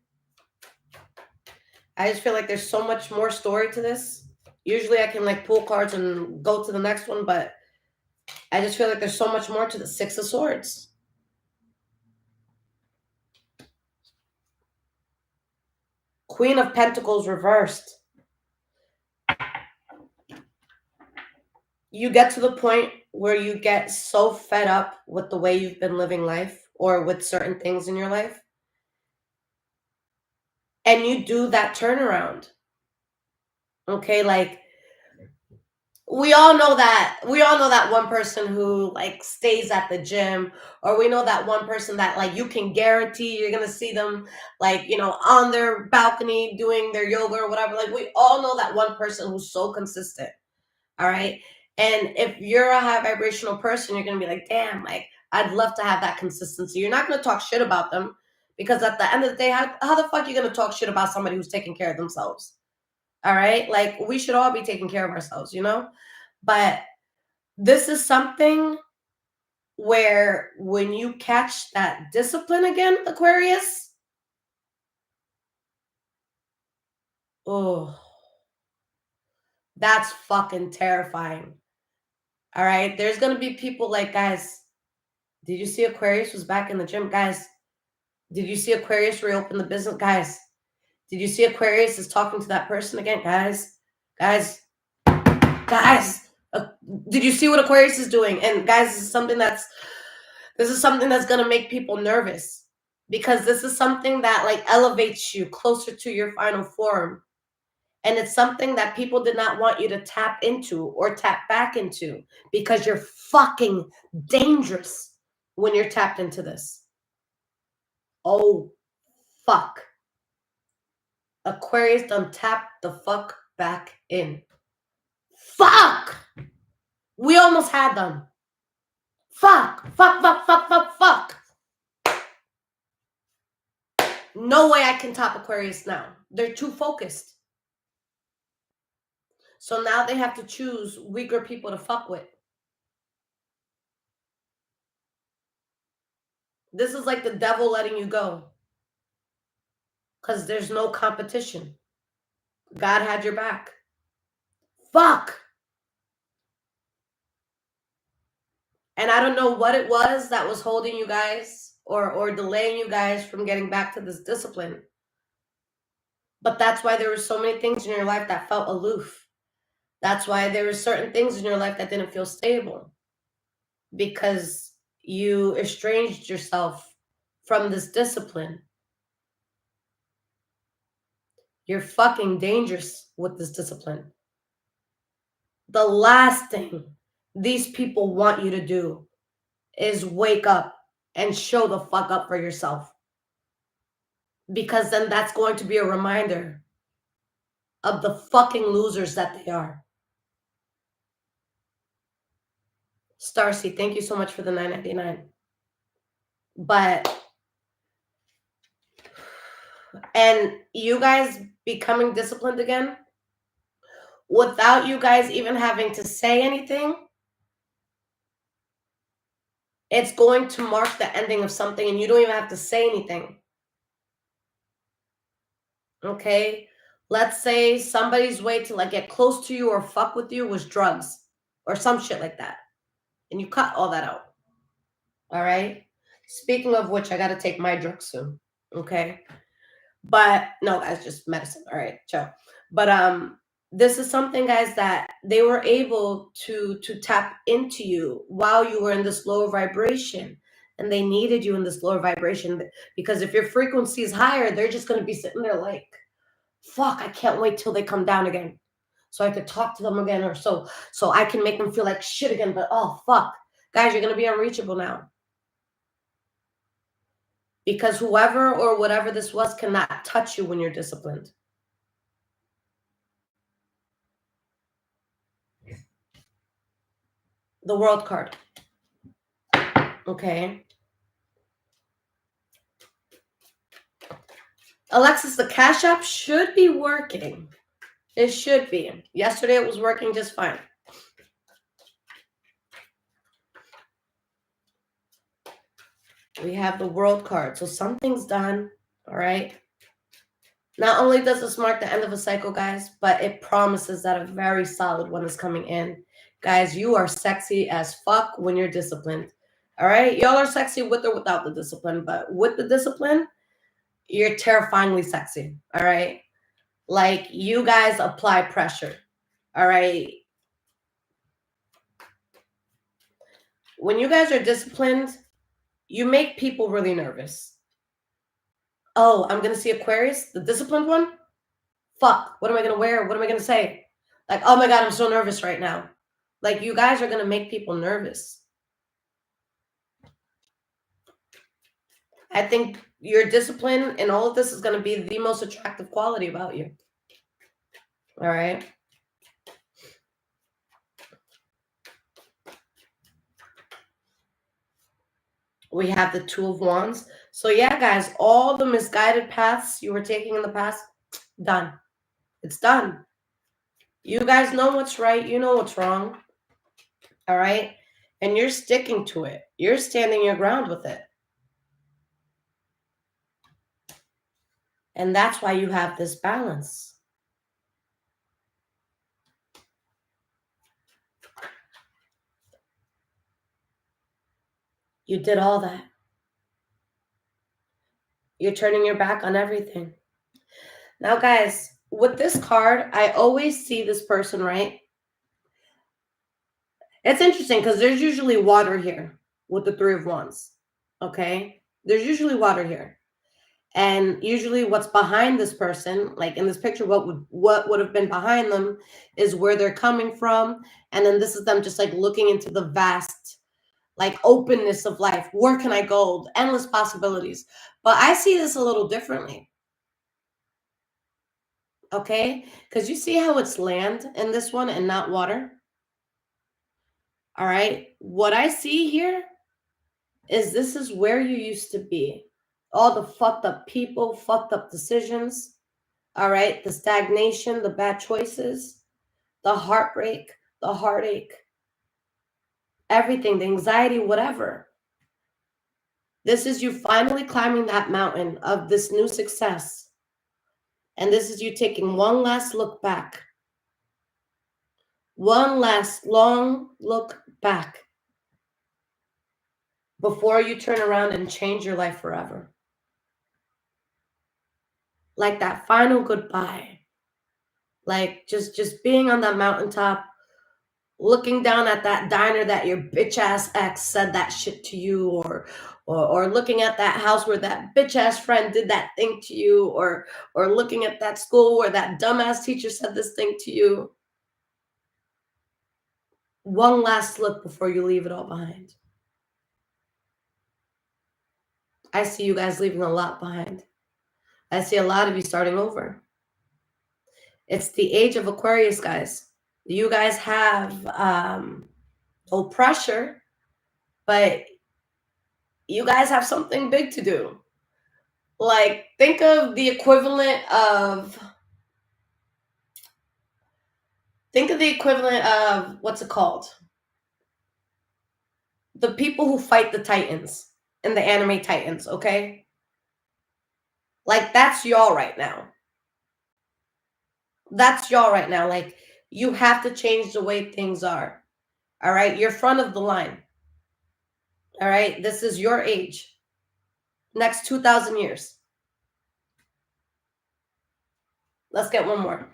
I just feel like there's so much more story to this. Usually I can like pull cards and go to the next one, but I just feel like there's so much more to the Six of Swords. Queen of Pentacles reversed. You get to the point where you get so fed up with the way you've been living life or with certain things in your life, and you do that turnaround. Okay, like we all know that one person who like stays at the gym, or we know that one person that like you can guarantee you're gonna see them like, you know, on their balcony doing their yoga or whatever. Like we all know that one person who's so consistent. All right. And if you're a high vibrational person, you're gonna be like, damn, like I'd love to have that consistency. You're not gonna talk shit about them, because at the end of the day, how the fuck are you gonna talk shit about somebody who's taking care of themselves? All right. Like we should all be taking care of ourselves, you know? But this is something where when you catch that discipline again, Aquarius, oh, that's fucking terrifying. All right. There's going to be people like, guys, did you see Aquarius was back in the gym? Guys, did you see Aquarius reopen the business? Guys, did you see Aquarius is talking to that person again? Guys, uh, did you see what Aquarius is doing? And guys, this is something that's going to make people nervous, because this is something that like elevates you closer to your final form. And it's something that people did not want you to tap into or tap back into, because you're fucking dangerous when you're tapped into this. Oh, fuck. Aquarius done tapped the fuck back in. Fuck! We almost had them. Fuck. No way I can top Aquarius now. They're too focused. So now they have to choose weaker people to fuck with. This is like the devil letting you go, because there's no competition. God had your back. Fuck. And I don't know what it was that was holding you guys or delaying you guys from getting back to this discipline. But that's why there were so many things in your life that felt aloof. That's why there were certain things in your life that didn't feel stable, because you estranged yourself from this discipline. You're fucking dangerous with this discipline. The last thing these people want you to do is wake up and show the fuck up for yourself, because then that's going to be a reminder of the fucking losers that they are. Starcy, thank you so much for the $9.99. But, and you guys becoming disciplined again without you guys even having to say anything, it's going to mark the ending of something, and you don't even have to say anything. Okay? Let's say somebody's way to like get close to you or fuck with you was drugs or some shit like that, and you cut all that out. All right? Speaking of which, I got to take my drugs soon. Okay? But no, guys, just medicine. All right, chill. But this is something, guys, that they were able to tap into you while you were in this lower vibration, and they needed you in this lower vibration, because if your frequency is higher, they're just going to be sitting there like, fuck, I can't wait till they come down again so I could talk to them again, or so I can make them feel like shit again. But oh fuck, guys, you're going to be unreachable now, because whoever or whatever this was cannot touch you when you're disciplined. The World card. Okay. Alexis, the Cash App should be working. It should be. Yesterday it was working just fine. We have the World card. So something's done. All right. Not only does this mark the end of a cycle, guys, but it promises that a very solid one is coming in. Guys, you are sexy as fuck when you're disciplined. All right? Y'all are sexy with or without the discipline, but with the discipline, you're terrifyingly sexy. All right? Like, you guys apply pressure. All right? When you guys are disciplined, you make people really nervous. Oh, I'm going to see Aquarius, the disciplined one? Fuck, what am I going to wear? What am I going to say? Like, oh my God, I'm so nervous right now. Like, you guys are going to make people nervous. I think your discipline and all of this is going to be the most attractive quality about you. All right? We have the Two of Wands. So yeah, guys, all the misguided paths you were taking in the past, done. It's done. You guys know what's right. You know what's wrong. All right? And you're sticking to it. You're standing your ground with it. And that's why you have this balance. You did all that. You're turning your back on everything. Now, guys, with this card, I always see this person, right? It's interesting because there's usually water here with the Three of Wands, okay? There's usually water here. And usually what's behind this person, like in this picture, what would have been behind them is where they're coming from. And then this is them just like looking into the vast, like openness of life. Where can I go? Endless possibilities. But I see this a little differently. Okay? Because you see how it's land in this one and not water? All right. What I see here is this is where you used to be. All the fucked up people, fucked up decisions. All right. The stagnation, the bad choices, the heartbreak, the heartache, everything, the anxiety, whatever. This is you finally climbing that mountain of this new success. And this is you taking one last look back. One last long look back before you turn around and change your life forever. Like that final goodbye. Like just being on that mountaintop, looking down at that diner that your bitch ass ex said that shit to you, or looking at that house where that bitch ass friend did that thing to you, or looking at that school where that dumbass teacher said this thing to you. One last look before you leave it all behind. I see you guys leaving a lot behind. I see a lot of you starting over. It's the age of Aquarius, guys. You guys have no pressure, but you guys have something big to do. Like, think of the equivalent of what's it called? The people who fight the Titans in the anime Titans, okay? Like, that's y'all right now. That's y'all right now. Like, you have to change the way things are. All right? You're front of the line. All right? This is your age. Next 2,000 years. Let's get one more.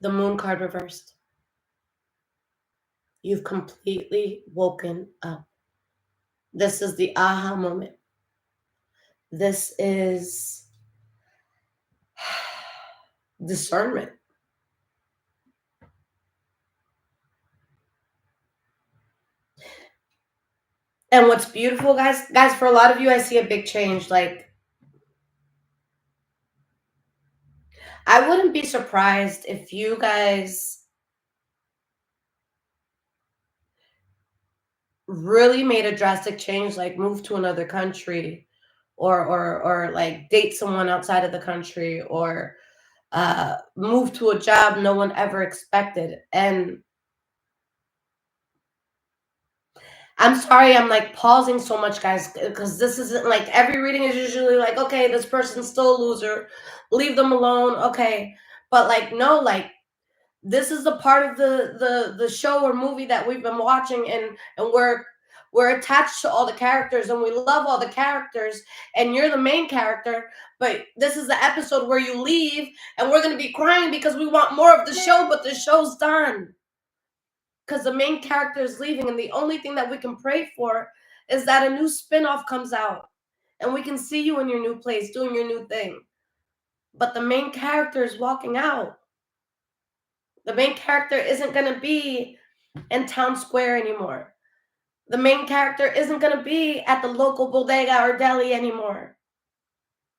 The Moon card reversed. You've completely woken up. This is the aha moment. This is discernment. And what's beautiful, guys, for a lot of you, I see a big change. Like, I wouldn't be surprised if you guys really made a drastic change, like move to another country, or like date someone outside of the country, or move to a job no one ever expected. And I'm sorry I'm like pausing so much, guys, because this isn't like every reading is usually like, okay, this person's still a loser, leave them alone, okay. But like, no, like this is the part of the show or movie that we've been watching, and we're attached to all the characters and we love all the characters, and you're the main character, but this is the episode where you leave and we're going to be crying because we want more of the show, but the show's done because the main character is leaving, and the only thing that we can pray for is that a new spin-off comes out and we can see you in your new place doing your new thing. But the main character is walking out. The main character isn't going to be in town square anymore. The main character isn't going to be at the local bodega or deli anymore.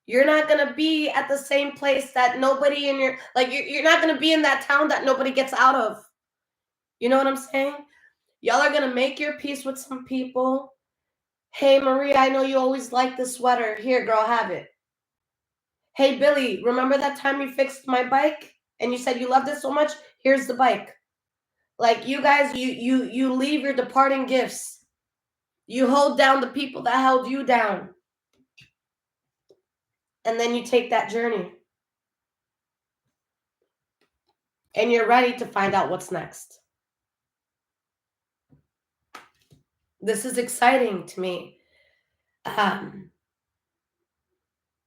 You're not going to be at the same place that nobody in your, like, you're not going to be in that town that nobody gets out of. You know what I'm saying? Y'all are going to make your peace with some people. Hey, Maria, I know you always like this sweater. Here, girl, have it. Hey, Billy, remember that time you fixed my bike and you said you loved it so much? Here's the bike. Like, you guys, you leave your departing gifts. You hold down the people that held you down. And then you take that journey. And you're ready to find out what's next. This is exciting to me.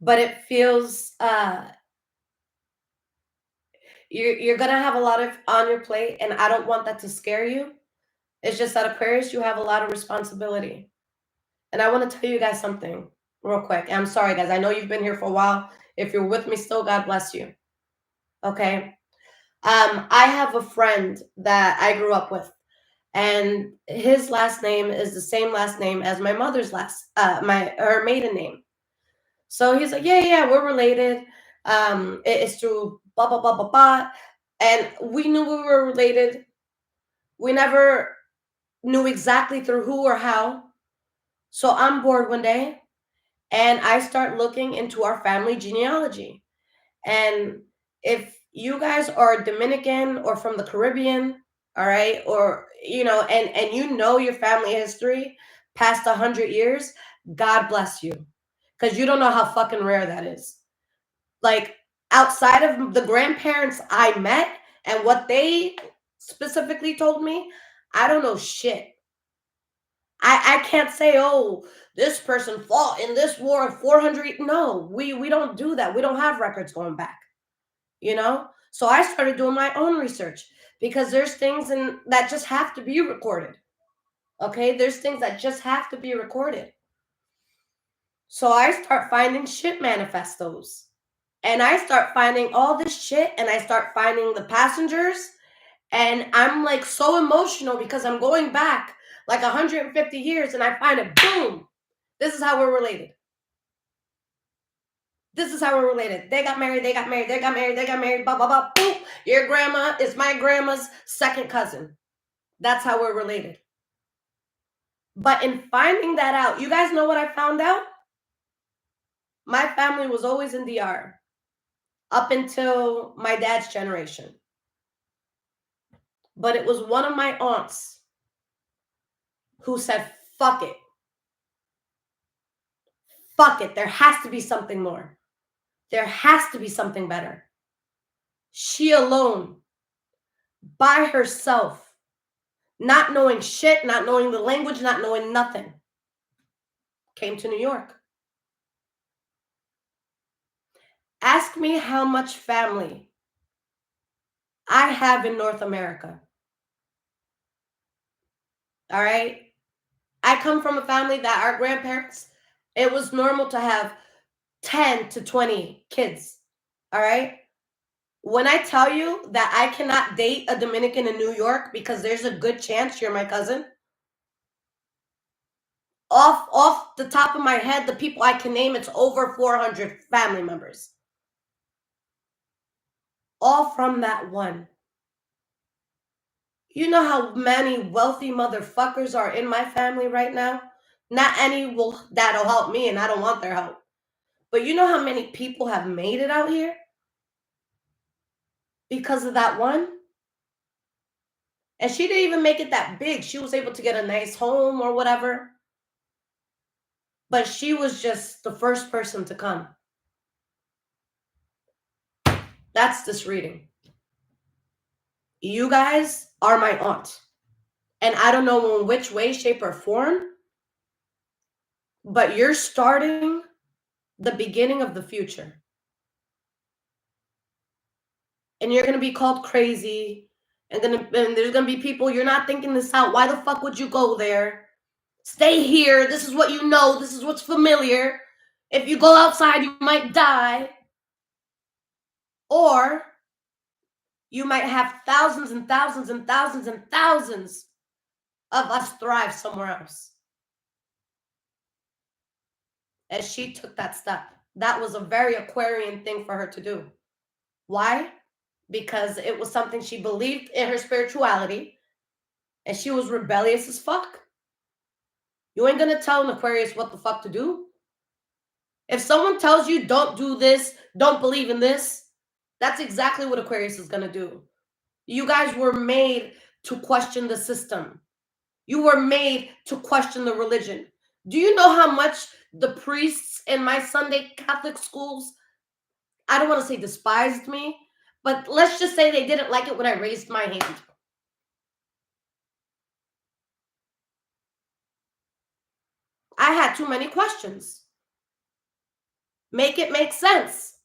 But it feels you're gonna have a lot of on your plate, and I don't want that to scare you. It's just that Aquarius, you have a lot of responsibility. And I want to tell you guys something real quick. And I'm sorry, guys. I know you've been here for a while. If you're with me still, God bless you. Okay. I have a friend that I grew up with, and his last name is the same last name as my mother's her maiden name. So he's like, yeah, we're related. It's through blah blah blah blah blah, and we knew we were related. We never knew exactly through who or how. So I'm bored one day, and I start looking into our family genealogy. And if you guys are Dominican or from the Caribbean, all right, or and you know your family history past 100 years, God bless you, because you don't know how fucking rare that is. Like, outside of the grandparents I met and what they specifically told me, I don't know shit. I can't say, oh, this person fought in this war of 400. No, we don't do that. We don't have records going back, you know? So I started doing my own research, because there's things that just have to be recorded. Okay? There's things that just have to be recorded. So I start finding shit manifestos. And I start finding all this shit, and I start finding the passengers, and I'm like so emotional because I'm going back like 150 years, and I find it, boom, this is how we're related. This is how we're related. They got married, they got married, they got married, they got married, blah, blah, blah, boom. Your grandma is my grandma's second cousin. That's how we're related. But in finding that out, you guys know what I found out? My family was always in DR up until my dad's generation. But it was one of my aunts who said, fuck it. Fuck it. There has to be something more. There has to be something better. She alone, by herself, not knowing shit, not knowing the language, not knowing nothing, came to New York. Ask me how much family I have in North America. All right? I come from a family that our grandparents, it was normal to have 10 to 20 kids. All right? When I tell you that I cannot date a Dominican in New York because there's a good chance you're my cousin, off the top of my head, the people I can name, it's over 400 family members. All from that one. You know how many wealthy motherfuckers are in my family right now? Not any that'll help me, and I don't want their help. But you know how many people have made it out here? Because of that one? And she didn't even make it that big. She was able to get a nice home or whatever. But she was just the first person to come. That's this reading. You guys are my aunt. And I don't know in which way, shape, or form, but you're starting the beginning of the future. And you're going to be called crazy. And there's going to be people, you're not thinking this out. Why the fuck would you go there? Stay here. This is what you know. This is what's familiar. If you go outside, you might die. Or you might have thousands and thousands and thousands and thousands of us thrive somewhere else. As she took that step. That was a very Aquarian thing for her to do. Why? Because it was something she believed in her spirituality, and she was rebellious as fuck. You ain't gonna tell an Aquarius what the fuck to do. If someone tells you don't do this, don't believe in this, that's exactly what Aquarius is gonna do. You guys were made to question the system. You were made to question the religion. Do you know how much the priests in my Sunday Catholic schools, I don't want to say despised me, but let's just say they didn't like it when I raised my hand. I had too many questions. Make it make sense.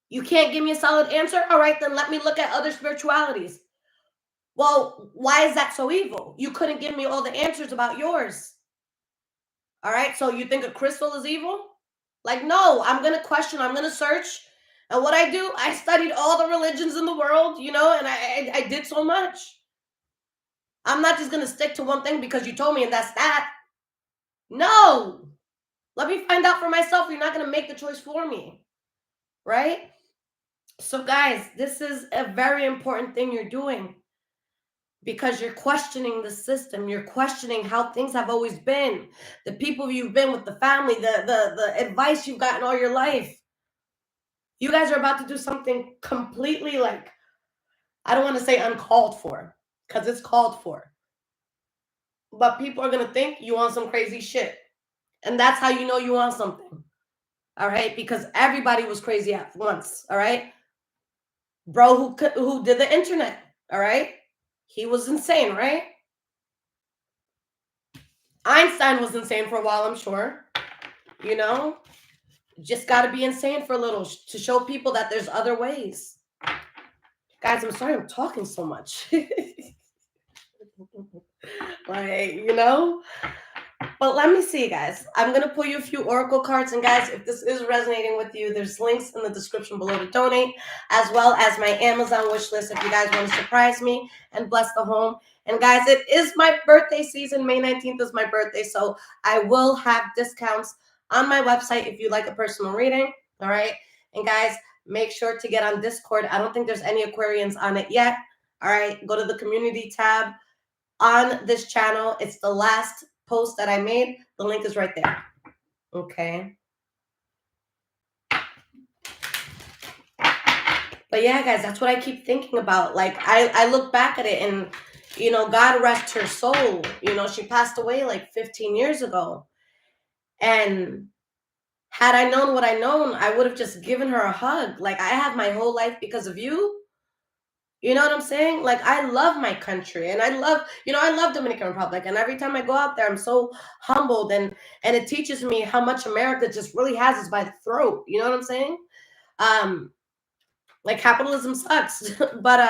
You can't give me a solid answer? All right, then let me look at other spiritualities. Well, why is that so evil? You couldn't give me all the answers about yours. All right, so you think a crystal is evil? Like, no, I'm going to question, I'm going to search. And what I do, I studied all the religions in the world, you know, and I did so much. I'm not just going to stick to one thing because you told me and that's that. No. Let me find out for myself. You're not going to make the choice for me. Right? So, guys, this is a very important thing you're doing because you're questioning the system. You're questioning how things have always been, the people you've been with, the family, the advice you've gotten all your life. You guys are about to do something completely like, I don't want to say uncalled for, because it's called for. But people are going to think you want some crazy shit. And that's how you know you want something. All right? Because everybody was crazy at once. All right? Bro who did the internet. All right? He was insane, right? Einstein was insane for a while, I'm sure. You know? Just got to be insane for a little to show people that there's other ways. Guys, I'm sorry I'm talking so much. Like, you know? But let me see, guys. I'm going to pull you a few oracle cards. And guys, if this is resonating with you, there's links in the description below to donate, as well as my Amazon wish list if you guys want to surprise me and bless the home. And guys, it is my birthday season. May 19th is my birthday, so I will have discounts on my website if you like a personal reading. All right? And guys, make sure to get on Discord. I don't think there's any Aquarians on it yet. All right? Go to the community tab on this channel. It's the last post that I made. The link is right there. Okay. But yeah, guys, that's what I keep thinking about. Like, I look back at it and, you know, God rest her soul. You know, she passed away like 15 years ago. And had I known what I known, I would have just given her a hug. Like, I have my whole life because of you. You know what I'm saying? Like, I love my country, and I love Dominican Republic. And every time I go out there, I'm so humbled, and it teaches me how much America just really has us by the throat. You know what I'm saying? Like, capitalism sucks, but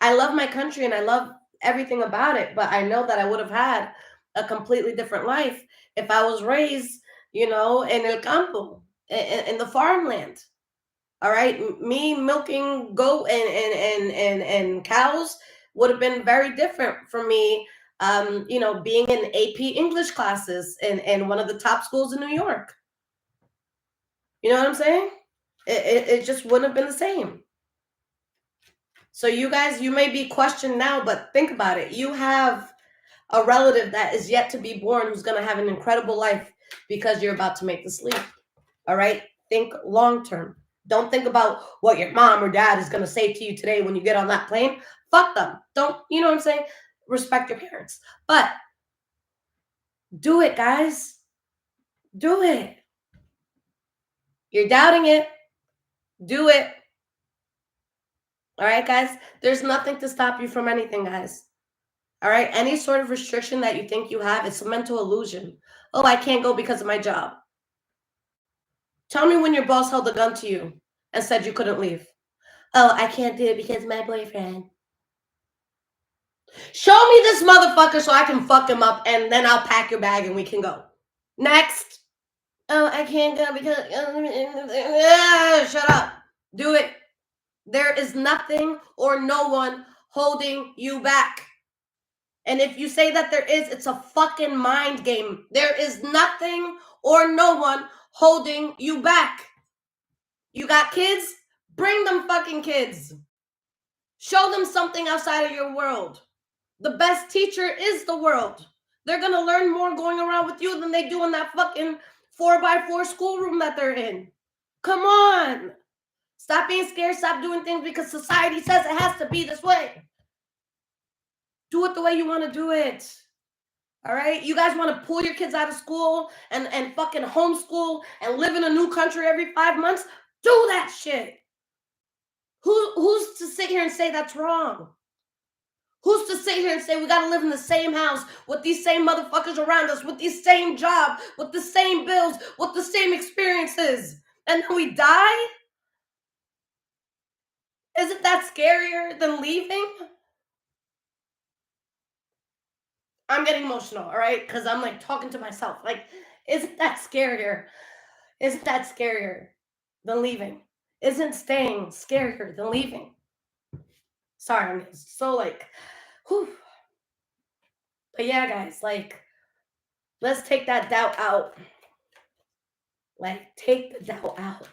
I love my country and I love everything about it. But I know that I would have had a completely different life if I was raised, you know, in el campo, in the farmland. All right, me milking goat and cows would have been very different for me. You know, being in AP English classes in one of the top schools in New York. You know what I'm saying? It just wouldn't have been the same. So you guys, you may be questioned now, but think about it. You have a relative that is yet to be born who's going to have an incredible life because you're about to make this leap. All right, think long term. Don't think about what your mom or dad is going to say to you today when you get on that plane. Fuck them. Don't, you know what I'm saying? Respect your parents. But do it, guys. Do it. You're doubting it. Do it. All right, guys? There's nothing to stop you from anything, guys. All right? Any sort of restriction that you think you have, it's a mental illusion. Oh, I can't go because of my job. Tell me when your boss held a gun to you and said you couldn't leave. Oh, I can't do it because of my boyfriend. Show me this motherfucker so I can fuck him up, and then I'll pack your bag and we can go. Next. Oh, I can't go because... shut up. Do it. There is nothing or no one holding you back. And if you say that there is, it's a fucking mind game. There is nothing or no one holding you back. You got kids? Bring them fucking kids. Show them something outside of your world. The best teacher is the world. They're going to learn more going around with you than they do in that fucking 4x4 schoolroom that they're in. Come on. Stop being scared. Stop doing things because society says it has to be this way. Do it the way you want to do it. All right? You guys want to pull your kids out of school and fucking homeschool and live in a new country every 5 months? Do that shit. Who's to sit here and say that's wrong? Who's to sit here and say we got to live in the same house with these same motherfuckers around us, with these same job, with the same bills, with the same experiences, and then we die? Isn't that scarier than leaving? I'm getting emotional, all right? Because I'm like talking to myself. Like, isn't that scarier? Isn't that scarier than leaving? Isn't staying scarier than leaving? Sorry, I'm so like, whew. But yeah, guys, like, let's take that doubt out. Like, take the doubt out.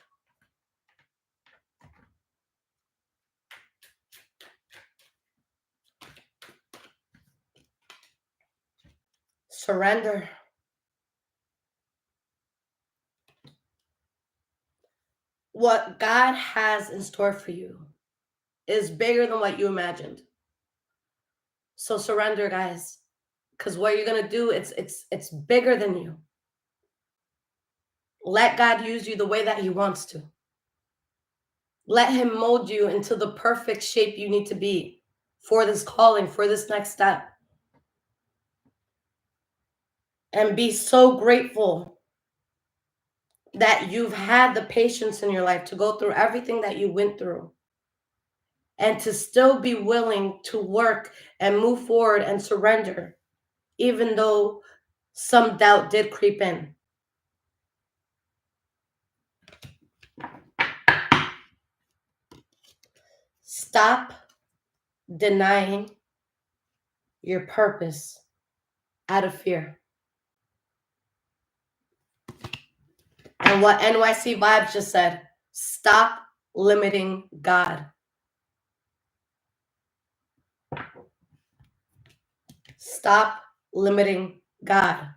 Surrender. What God has in store for you is bigger than what you imagined. So surrender, guys, because what you're gonna do, it's bigger than you. Let God use you the way that He wants to. Let Him mold you into the perfect shape you need to be for this calling, for this next step. And be so grateful that you've had the patience in your life to go through everything that you went through, and to still be willing to work and move forward and surrender, even though some doubt did creep in. Stop denying your purpose out of fear. And what NYC Vibes just said, stop limiting God. Stop limiting God.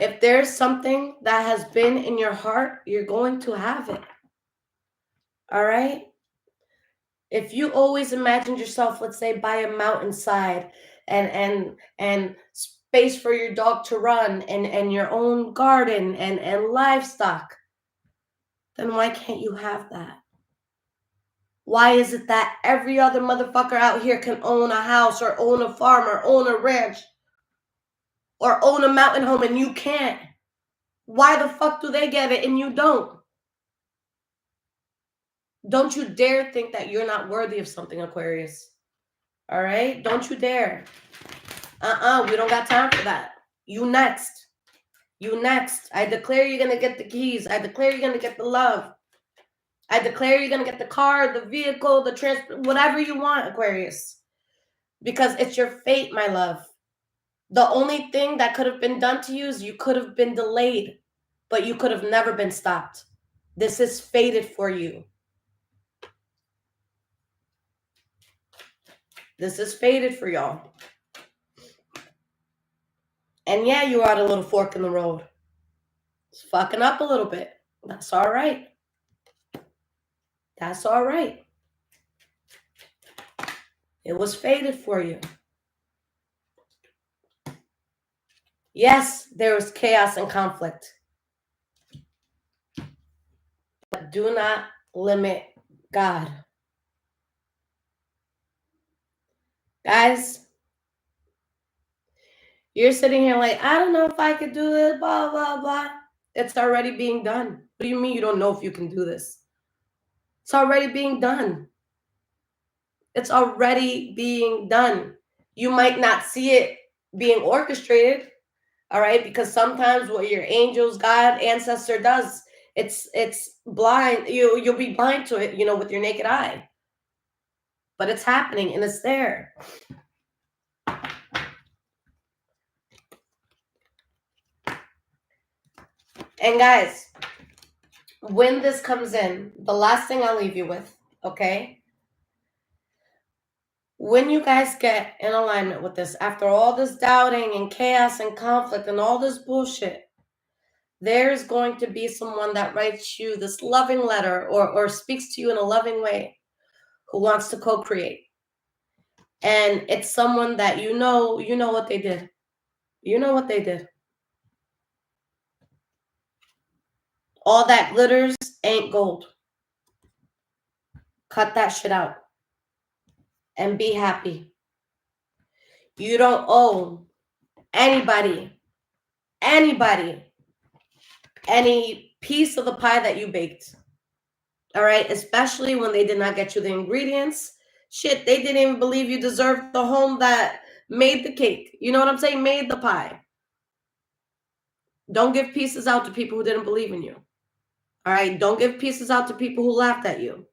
If there's something that has been in your heart, you're going to have it. All right? If you always imagined yourself, let's say, by a mountainside and space for your dog to run and your own garden and livestock, then why can't you have that? Why is it that every other motherfucker out here can own a house or own a farm or own a ranch or own a mountain home and you can't? Why the fuck do they get it and you don't? Don't you dare think that you're not worthy of something, Aquarius. All right? Don't you dare. We don't got time for that. You next. You next. I declare you're going to get the keys. I declare you're going to get the love. I declare you're going to get the car, the vehicle, the transport, whatever you want, Aquarius. Because it's your fate, my love. The only thing that could have been done to you is you could have been delayed, but you could have never been stopped. This is fated for you. This is fated for y'all. And yeah, you are at a little fork in the road. It's fucking up a little bit. That's all right. That's all right. It was fated for you. Yes, there was chaos and conflict. But do not limit God. Guys, you're sitting here like, I don't know if I could do it, blah, blah, blah. It's already being done. What do you mean you don't know if you can do this? It's already being done. It's already being done. You might not see it being orchestrated, all right? Because sometimes what your angels, God, ancestor does, it's blind. You'll be blind to it, with your naked eye. But it's happening and it's there. And guys, when this comes in, the last thing I'll leave you with, okay? When you guys get in alignment with this, after all this doubting and chaos and conflict and all this bullshit, there's going to be someone that writes you this loving letter or speaks to you in a loving way who wants to co-create. And it's someone that you know what they did. You know what they did. All that glitters ain't gold. Cut that shit out and be happy. You don't owe anybody any piece of the pie that you baked. All right? Especially when they did not get you the ingredients. Shit, they didn't even believe you deserved the home that made the cake. You know what I'm saying? Made the pie. Don't give pieces out to people who didn't believe in you. All right? Don't give pieces out to people who laughed at you.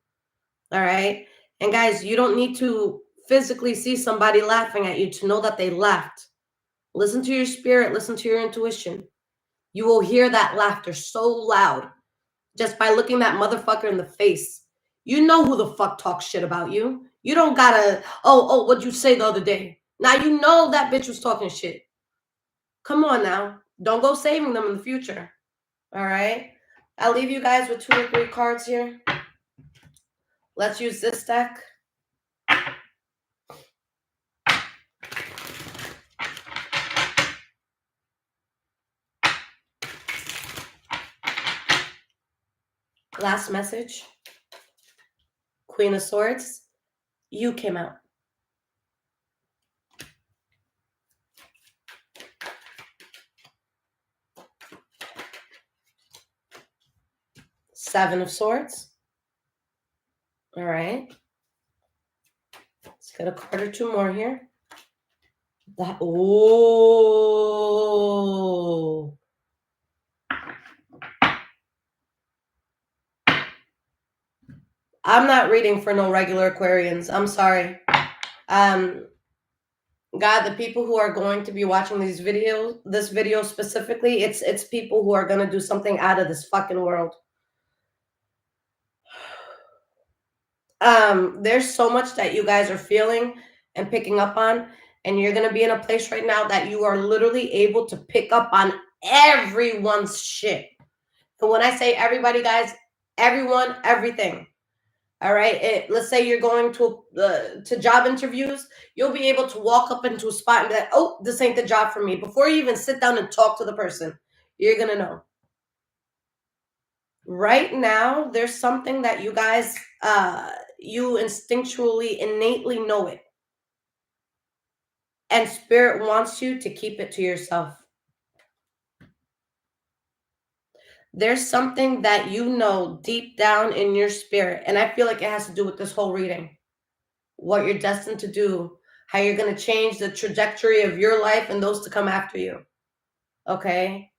All right? And guys, you don't need to physically see somebody laughing at you to know that they laughed. Listen to your spirit. Listen to your intuition. You will hear that laughter so loud just by looking that motherfucker in the face. You know who the fuck talks shit about you. You don't gotta, what'd you say the other day? Now you know that bitch was talking shit. Come on now. Don't go saving them in the future. All right? I'll leave you guys with 2 or 3 cards here. Let's use this deck. Last message. Queen of Swords. You came out. Seven of Swords. All right. Let's get a card or 2 more here. Oh. I'm not reading for no regular Aquarians. I'm sorry. God, the people who are going to be watching this video specifically, it's people who are going to do something out of this fucking world. There's so much that you guys are feeling and picking up on, and you're going to be in a place right now that you are literally able to pick up on everyone's shit. And when I say everybody, guys, everyone, everything. All right. Let's say you're going to job interviews. You'll be able to walk up into a spot and be like, oh, this ain't the job for me. Before you even sit down and talk to the person, you're going to know. Right now, there's something that you guys, you instinctually, innately know it. And Spirit wants you to keep it to yourself. There's something that you know deep down in your spirit. And I feel like it has to do with this whole reading. What you're destined to do, how you're going to change the trajectory of your life and those to come after you. Okay?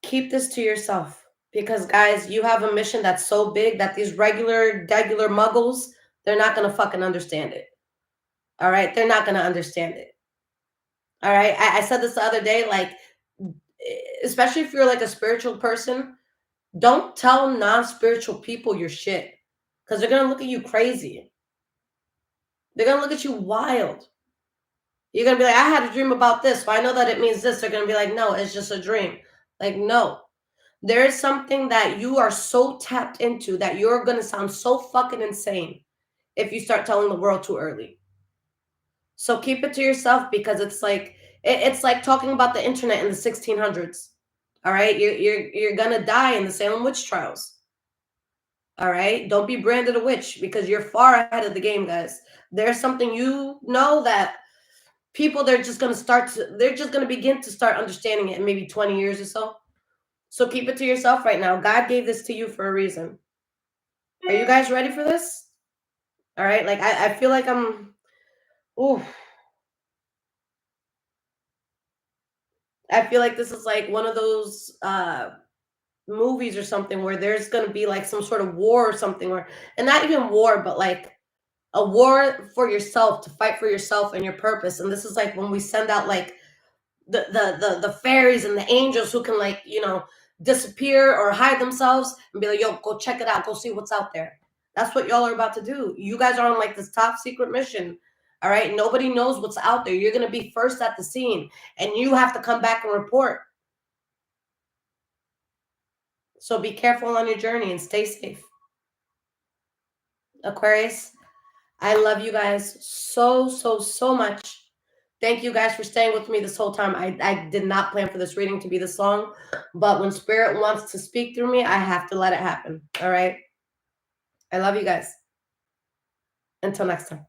Keep this to yourself. Because, guys, you have a mission that's so big that these regular muggles, they're not going to fucking understand it. All right? They're not going to understand it. All right? I said this the other day, like, especially if you're like a spiritual person, don't tell non-spiritual people your shit. Because they're going to look at you crazy. They're going to look at you wild. You're going to be like, I had a dream about this, so I know that it means this. They're going to be like, no, it's just a dream. Like, no. There is something that you are so tapped into that you're going to sound so fucking insane. if you start telling the world too early. So keep it to yourself, because it's like talking about the internet in the 1600s. All right, you're gonna die in the Salem witch trials. All right, don't be branded a witch, because you're far ahead of the game, guys. There's something that people, they're just gonna begin to start understanding it in maybe 20 years or so. So keep it to yourself right now. God gave this to you for a reason. Are you guys ready for this? All right, like I feel like ooh, I feel like this is like one of those movies or something where there's gonna be like some sort of war or something, or and not even war, but like a war for yourself, to fight for yourself and your purpose. And this is like when we send out like the fairies and the angels who can, like, disappear or hide themselves and be like, yo, go check it out, go see what's out there. That's what y'all are about to do. You guys are on like this top secret mission. All right, nobody knows what's out there. You're gonna be first at the scene, and you have to come back and report. So be careful on your journey and stay safe. Aquarius, I love you guys so, so, so much. Thank you guys for staying with me this whole time. I did not plan for this reading to be this long, but when Spirit wants to speak through me, I have to let it happen. All right. I love you guys. Until next time.